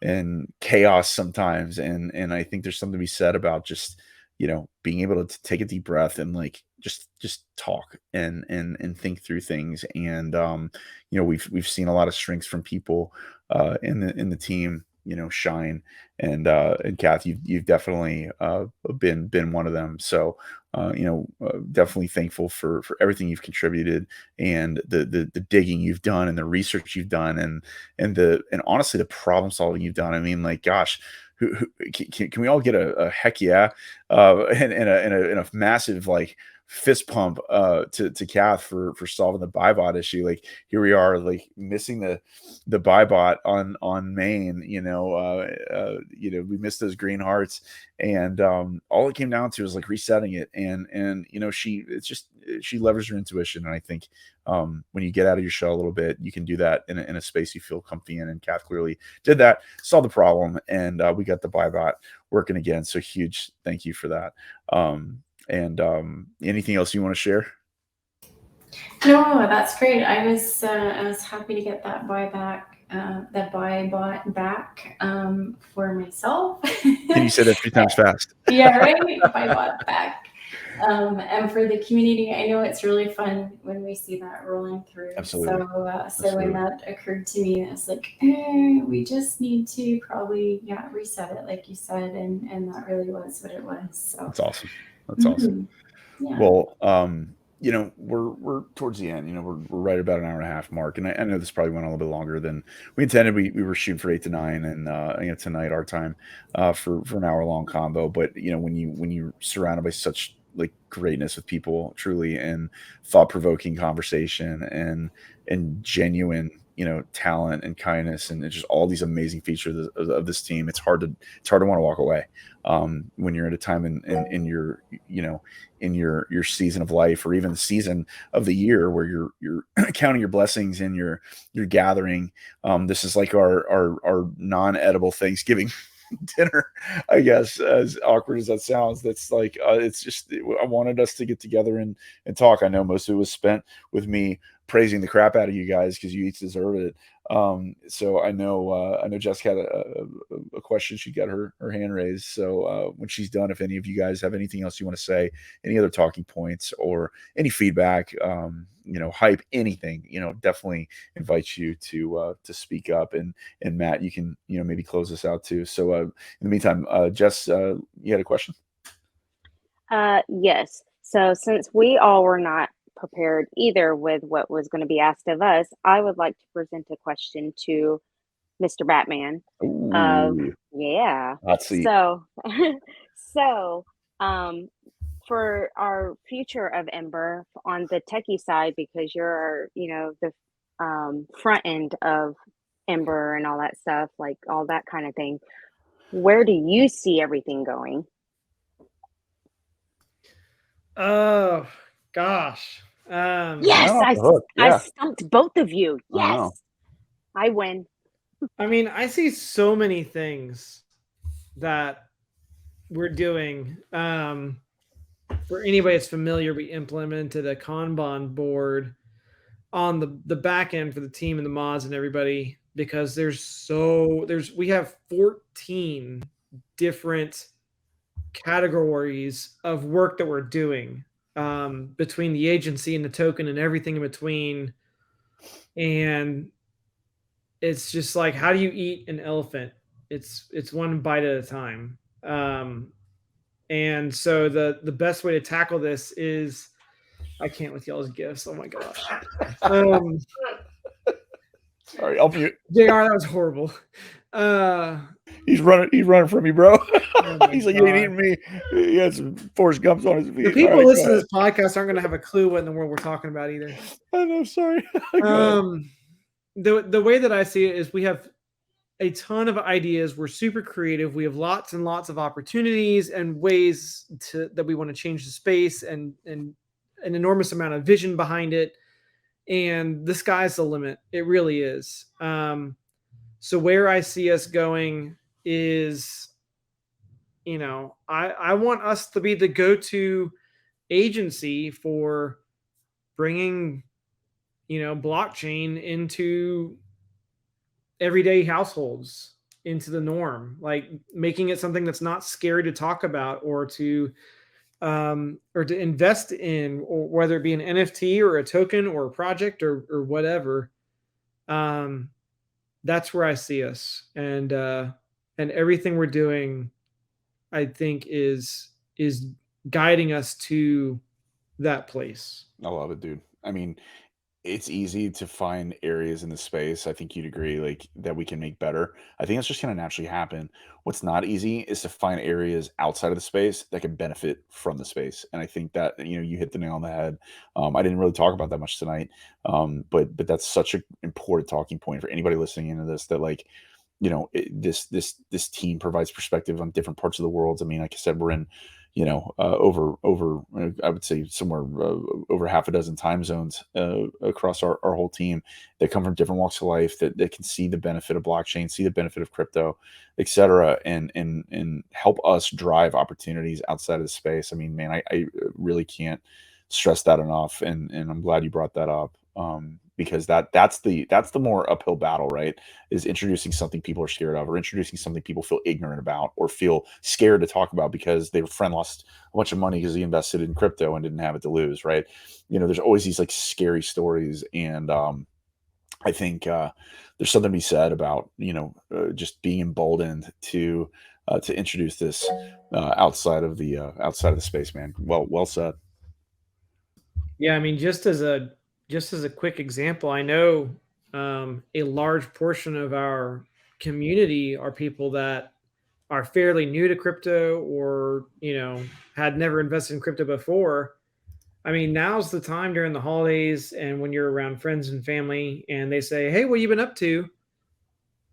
[SPEAKER 1] and chaos sometimes, and I think there's something to be said about just being able to take a deep breath, and like just talk and think through things. And we've seen a lot of strengths from people in the team shine, and Kath, you've definitely been one of them. So definitely thankful for everything you've contributed, and the digging you've done, and the research you've done, and honestly the problem solving you've done. I mean, like, gosh, who can we all get a heck yeah, and a massive, like, fist pump to Kath for solving the buy bot issue. Like, here we are, like, missing the buy bot on main. We missed those green hearts, and all it came down to was like resetting it, and she leveraged her intuition. And I think when you get out of your shell a little bit, you can do that in a space you feel comfy in. And Kath clearly did that, solved the problem, and we got the buy bot working again. So huge thank you for that. And anything else you want to share?
[SPEAKER 11] No, that's great. I was happy to get that that buy bot back for myself.
[SPEAKER 1] Can you say that 3 times fast?
[SPEAKER 11] Yeah, right. Buy bot back. And for the community, I know it's really fun when we see that rolling through.
[SPEAKER 1] Absolutely.
[SPEAKER 11] So
[SPEAKER 1] Absolutely.
[SPEAKER 11] when that occurred to me, it's like, we just need to probably reset it, like you said, and that really was what it was. So
[SPEAKER 1] that's awesome. That's awesome.
[SPEAKER 11] Yeah.
[SPEAKER 1] Well, we're towards the end. We're right about an hour and a half mark, and I know this probably went a little bit longer than we intended. We were shooting for 8 to 9, and tonight our time for an hour long combo. But when you're surrounded by such like greatness with people, truly, and thought provoking conversation, and genuine talent and kindness, and just all these amazing features of this team, it's hard to want to walk away when you're at a time in your in your season of life, or even the season of the year where you're counting your blessings, and you're gathering. This is like our non-edible Thanksgiving dinner, I guess, as awkward as that sounds. That's like it's just, I wanted us to get together and talk. I know most of it was spent with me praising the crap out of you guys, because you each deserve it. So I know Jessica had a question. She got her hand raised. So when she's done, if any of you guys have anything else you want to say, any other talking points, or any feedback, hype, anything, definitely invite you to speak up. And Matt, you can maybe close this out too. So in the meantime, Jess, you had a question?
[SPEAKER 6] Yes. So since we all were not prepared either with what was going to be asked of us, I would like to present a question to Mr. Batman.
[SPEAKER 1] Ooh,
[SPEAKER 6] Yeah.
[SPEAKER 1] hot seat.
[SPEAKER 6] So, for our future of Ember on the techie side, because you're, the front end of Ember and all that stuff, like all that kind of thing, where do you see everything going?
[SPEAKER 2] Oh gosh.
[SPEAKER 6] Yes,
[SPEAKER 1] off the hook.
[SPEAKER 6] I
[SPEAKER 1] Yeah.
[SPEAKER 6] stumped both of you.
[SPEAKER 1] I know.
[SPEAKER 6] Yes, I win.
[SPEAKER 2] I mean, I see so many things that we're doing. For anybody that's familiar, we implemented a Kanban board on the back end for the team and the mods and everybody, because we have 14 different categories of work that we're doing, between the agency and the token and everything in between. And it's just like, how do you eat an elephant? It's one bite at a time. And so the best way to tackle this is, I can't with y'all's gifts. Oh my gosh.
[SPEAKER 1] Sorry, I'll mute.
[SPEAKER 2] JR, that was horrible.
[SPEAKER 1] He's running from me, bro.
[SPEAKER 2] Oh
[SPEAKER 1] He's like, you ain't eating me. He has some Forrest Gumps on his feet.
[SPEAKER 2] The people
[SPEAKER 1] All right,
[SPEAKER 2] listening
[SPEAKER 1] go
[SPEAKER 2] to this podcast aren't going to have a clue what in the world we're talking about either.
[SPEAKER 1] I know, sorry. Go ahead.
[SPEAKER 2] The way that I see it is, we have a ton of ideas. We're super creative. We have lots and lots of opportunities and ways that we want to change the space, and an enormous amount of vision behind it. And the sky's the limit. It really is. So where I see us going is, I want us to be the go-to agency for bringing, blockchain into everyday households, into the norm, like making it something that's not scary to talk about, or to invest in, or whether it be an NFT or a token or a project or whatever. That's where I see us, and everything we're doing, I think, is guiding us to that place.
[SPEAKER 1] I love it, dude. I mean, it's easy to find areas in the space, I think you'd agree, like, that we can make better. I think that's just gonna naturally happen. What's not easy is to find areas outside of the space that can benefit from the space, and I think that, you hit the nail on the head. I didn't really talk about that much tonight, but that's such an important talking point for anybody listening into this, that, like, this team provides perspective on different parts of the world. I mean, like I said, we're in, over I would say somewhere over half a dozen time zones across our whole team, that come from different walks of life, that can see the benefit of blockchain, see the benefit of crypto, etc., and help us drive opportunities outside of the space. I mean, man, I really can't stress that enough, and I'm glad you brought that up. Because that's the more uphill battle, right? Is introducing something people are scared of, or introducing something people feel ignorant about, or feel scared to talk about because their friend lost a bunch of money because he invested in crypto and didn't have it to lose, right? There's always these like scary stories, and I think there's something to be said about just being emboldened to introduce this outside of the space, man. Well said.
[SPEAKER 2] Yeah, I mean, just as a quick example, I know a large portion of our community are people that are fairly new to crypto, or had never invested in crypto before. I mean, now's the time during the holidays, and when you're around friends and family, and they say, "Hey, what you been up to?"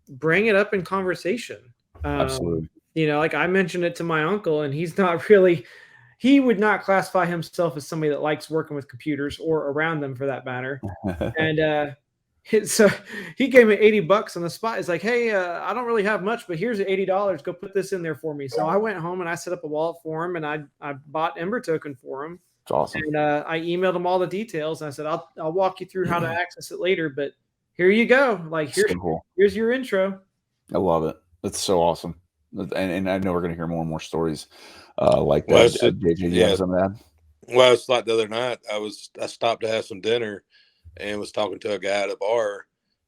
[SPEAKER 2] Bring it up in conversation.
[SPEAKER 1] Absolutely.
[SPEAKER 2] Like, I mentioned it to my uncle, and he would not classify himself as somebody that likes working with computers, or around them for that matter. And so he gave me $80 on the spot. He's like, "Hey, I don't really have much, but here's $80. Go put this in there for me." So I went home and I set up a wallet for him, and I bought Ember token for him.
[SPEAKER 1] It's awesome.
[SPEAKER 2] And I emailed him all the details, and I said, I'll walk you through how to access it later, but here you go. Like, here's your intro.
[SPEAKER 1] I love it. That's so awesome. And I know we're going to hear more and more stories like that. JJ, you have some of that?
[SPEAKER 9] Well, it's like the other night, I stopped to have some dinner and was talking to a guy at a bar,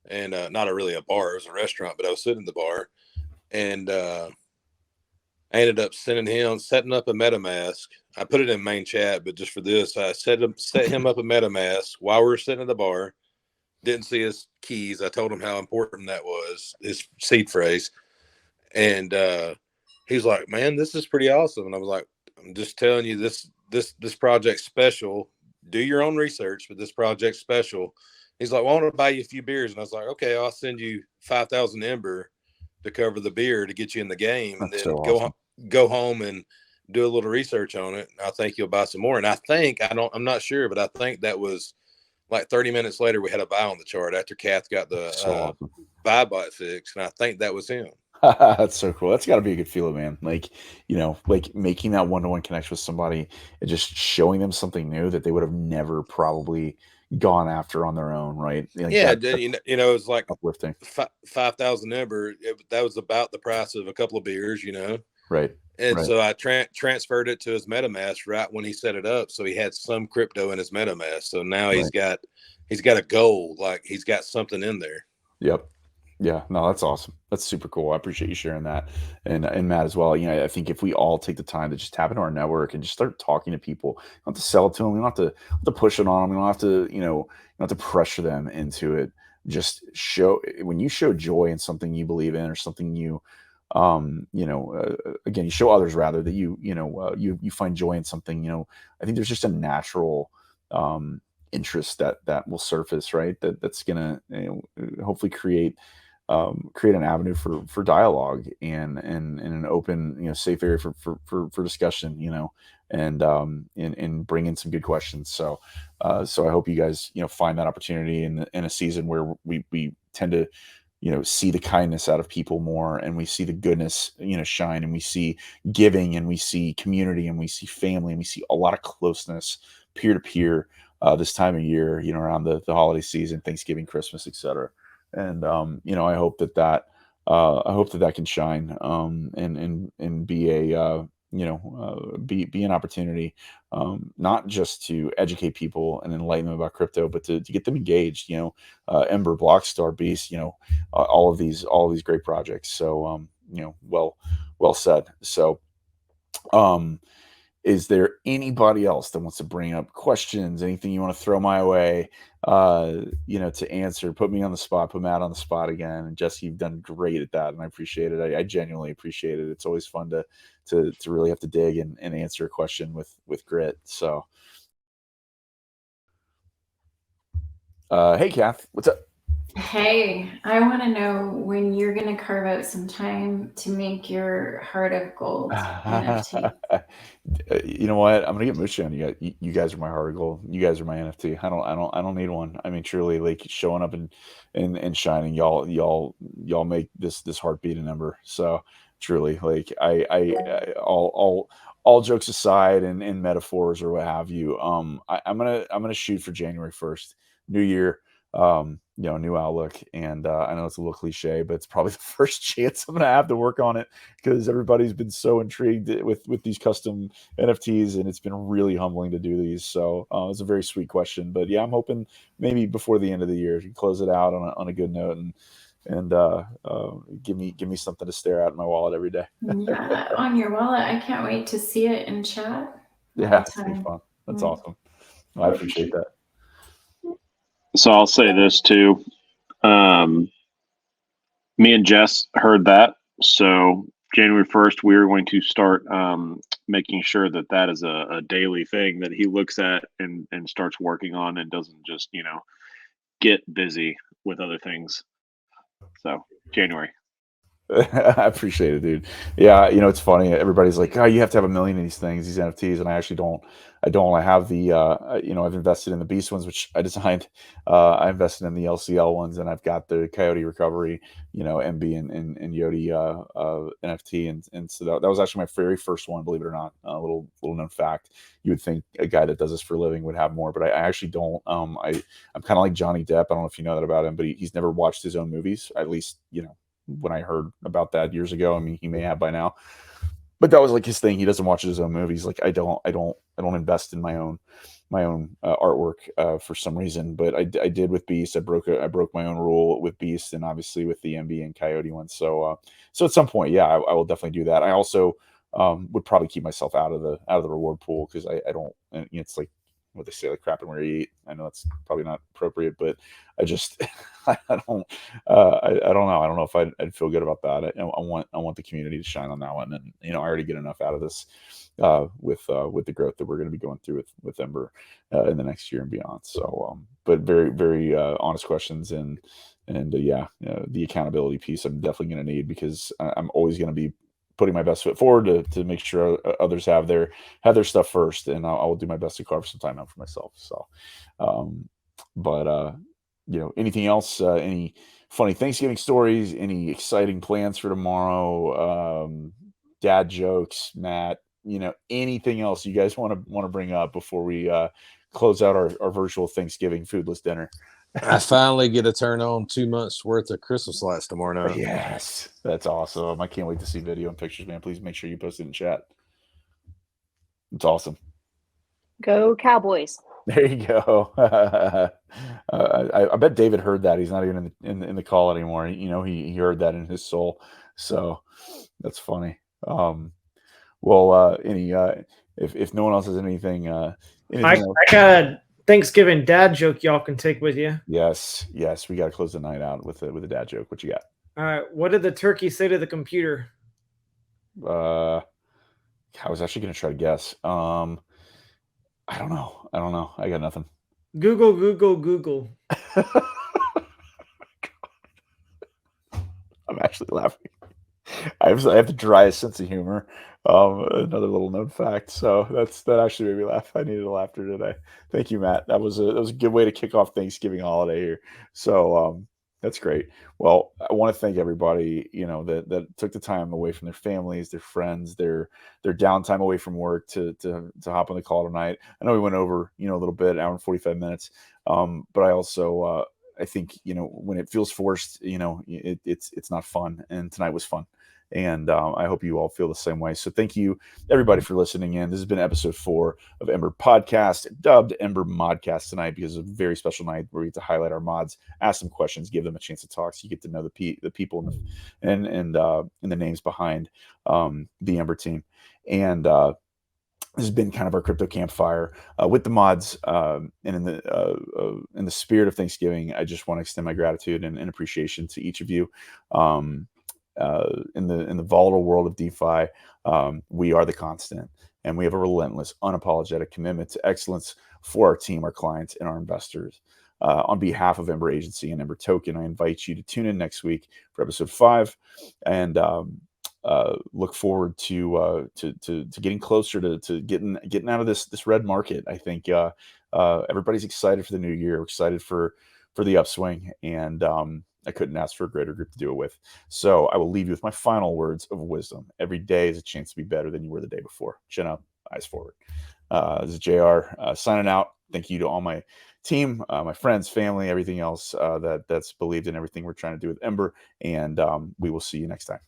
[SPEAKER 9] and not really a bar, it was a restaurant, but I was sitting at the bar, and I ended up setting up a MetaMask. I put it in main chat, but just for this, I set him up a MetaMask while we were sitting at the bar. Didn't see his keys. I told him how important that was, his seed phrase. And he's like, "Man, this is pretty awesome." And I was like, "I'm just telling you, this project's special. Do your own research, but this project's special." He's like, "Well, I want to buy you a few beers." And I was like, "Okay, I'll send you 5,000 Ember to cover the beer to get you in the game."
[SPEAKER 1] That's
[SPEAKER 9] and then
[SPEAKER 1] so awesome.
[SPEAKER 9] go home and do a little research on it. I think you'll buy some more. And I'm not sure, but I think that was like 30 minutes later, we had a buy on the chart after Kath got the
[SPEAKER 1] awesome.
[SPEAKER 9] buy bot fixed. And I think that was him.
[SPEAKER 1] That's so cool. That's got to be a good feeling, man. Like, like making that one-to-one connection with somebody and just showing them something new that they would have never probably gone after on their own, right? Like
[SPEAKER 9] yeah,
[SPEAKER 1] that's
[SPEAKER 9] it was like
[SPEAKER 1] uplifting.
[SPEAKER 9] 5,000 Ember. That was about the price of a couple of beers,
[SPEAKER 1] Right.
[SPEAKER 9] And
[SPEAKER 1] right.
[SPEAKER 9] so I transferred it to his MetaMask right when he set it up, so he had some crypto in his MetaMask. So now he's got a goal, like he's got something in there.
[SPEAKER 1] Yep. Yeah, no, that's awesome. That's super cool. I appreciate you sharing that, and Matt as well. I think if we all take the time to just tap into our network and just start talking to people, we don't have to sell it to them. We don't have to push it on them. We don't have to, you don't have to pressure them into it. Just when you show joy in something you believe in or something again, you show others rather that you find joy in something. I think there's just a natural interest that will surface, right? That's gonna hopefully create an avenue for dialogue and an open, safe area for discussion, and bring in some good questions. So I hope you guys, find that opportunity in a season where we tend to, see the kindness out of people more, and we see the goodness, shine, and we see giving, and we see community, and we see family, and we see a lot of closeness peer to peer this time of year, around the holiday season, Thanksgiving, Christmas, etc. And I hope that can shine and be a be an opportunity, not just to educate people and enlighten them about crypto, but to get them engaged. Ember, Blockstar, Beast, all of these great projects. So well said. So is there anybody else that wants to bring up questions, anything you want to throw my way, to answer? Put me on the spot, put Matt on the spot again. And Jesse, you've done great at that, and I appreciate it. I genuinely appreciate it. It's always fun to really have to dig and answer a question with grit. So, hey, Kath, what's up?
[SPEAKER 11] Hey, I want to know when you're going to carve out some time to make your Heart of Gold NFT.
[SPEAKER 1] You know what? I'm gonna get mushy on you guys. You guys are my Heart of Gold. You guys are my NFT. I don't need one. I mean, truly, like showing up and shining. Y'all make this heartbeat a number. So truly, like all jokes aside and metaphors or what have you. I'm gonna shoot for January 1st, New Year. New outlook, and I know it's a little cliche, but it's probably the first chance I'm gonna have to work on it, because everybody's been so intrigued with these custom NFTs, and it's been really humbling to do these. So it's a very sweet question, but yeah, I'm hoping maybe before the end of the year to close it out on a good note, and give me something to stare at in my wallet every day.
[SPEAKER 11] Yeah, on your wallet. I can't wait to see it in chat.
[SPEAKER 1] Yeah, it's gonna be fun. That's awesome. I appreciate that.
[SPEAKER 12] So I'll say this too. Me and Jess heard that. So January 1st, we are going to start making sure that is a daily thing that he looks at and starts working on, and doesn't just, get busy with other things. So January.
[SPEAKER 1] I appreciate it, dude. Yeah, it's funny. Everybody's like, "Oh, you have to have 1 million of these things, these NFTs," and I actually don't. I have the, I've invested in the Beast ones, which I designed. I invested in the LCL ones, and I've got the Coyote Recovery, MB and Yodi NFT, and so that was actually my very first one, believe it or not. A little known fact. You would think a guy that does this for a living would have more, but I actually don't. I'm kind of like Johnny Depp. I don't know if you know that about him, but he's never watched his own movies. At least, when I heard about that years ago. I mean, he may have by now, but that was like his thing. He doesn't watch his own movies. Like I don't invest in my own artwork for some reason, but I did with Beast. I broke my own rule with Beast, and obviously with the MB and Coyote one. So at some point, yeah, I will definitely do that. I also would probably keep myself out of the reward pool, because I don't. It's like what they say, like crapping where you eat. I know that's probably not appropriate, but I just I don't know. I don't know if I'd feel good about that. I want the community to shine on that one, and I already get enough out of this with the growth that we're going to be going through with Ember in the next year and beyond. So but very very honest questions, and the accountability piece I'm definitely going to need, because I'm always going to be putting my best foot forward to make sure others have their stuff first, and I will do my best to carve some time out for myself. So, but anything else? Any funny Thanksgiving stories? Any exciting plans for tomorrow? Dad jokes, Matt. Anything else you guys want to bring up before we close out our virtual Thanksgiving foodless dinner?
[SPEAKER 9] I finally get to turn on 2 months worth of Christmas lights tomorrow night.
[SPEAKER 1] Yes, that's awesome. I can't wait to see video and pictures, man. Please make sure you post it in chat. It's awesome.
[SPEAKER 6] Go Cowboys.
[SPEAKER 1] There you go. I bet David heard that. He's not even in the call anymore. He heard that in his soul. So that's funny. If no one else has anything
[SPEAKER 2] I
[SPEAKER 1] else?
[SPEAKER 2] got a Thanksgiving dad joke y'all can take with you.
[SPEAKER 1] Yes, we got to close the night out with a dad joke. What you got?
[SPEAKER 2] All right. What did the turkey say to the computer?
[SPEAKER 1] I was actually going to try to guess. I don't know. I got nothing.
[SPEAKER 2] Google.
[SPEAKER 1] I'm actually laughing. I have the driest sense of humor. Another little known fact. So that actually made me laugh. I needed a laughter today. Thank you, Matt. That was a good way to kick off Thanksgiving holiday here. So that's great. Well, I want to thank everybody, that took the time away from their families, their friends, their downtime away from work to hop on the call tonight. I know we went over, a little bit, an hour and 45 minutes. But I also I think, when it feels forced, it's not fun. And tonight was fun. And I hope you all feel the same way. So thank you, everybody, for listening in. This has been episode 4 of Ember Podcast, dubbed Ember Modcast tonight because it's a very special night where we get to highlight our mods, ask them questions, give them a chance to talk, so you get to know the people and the names behind the Ember team. And this has been kind of our crypto campfire with the mods, and in the spirit of Thanksgiving, I just want to extend my gratitude and appreciation to each of you. In the volatile world of DeFi, we are the constant, and we have a relentless, unapologetic commitment to excellence for our team, our clients, and our investors. On behalf of Ember Agency and Ember Token, I invite you to tune in next week for episode 5, and look forward to getting closer to getting out of this red market. I think everybody's excited for the new year. We're excited for the upswing, and I couldn't ask for a greater group to do it with. So I will leave you with my final words of wisdom. Every day is a chance to be better than you were the day before. Chin up, eyes forward. This is JR signing out. Thank you to all my team, my friends, family, everything else that's believed in everything we're trying to do with Ember. And we will see you next time.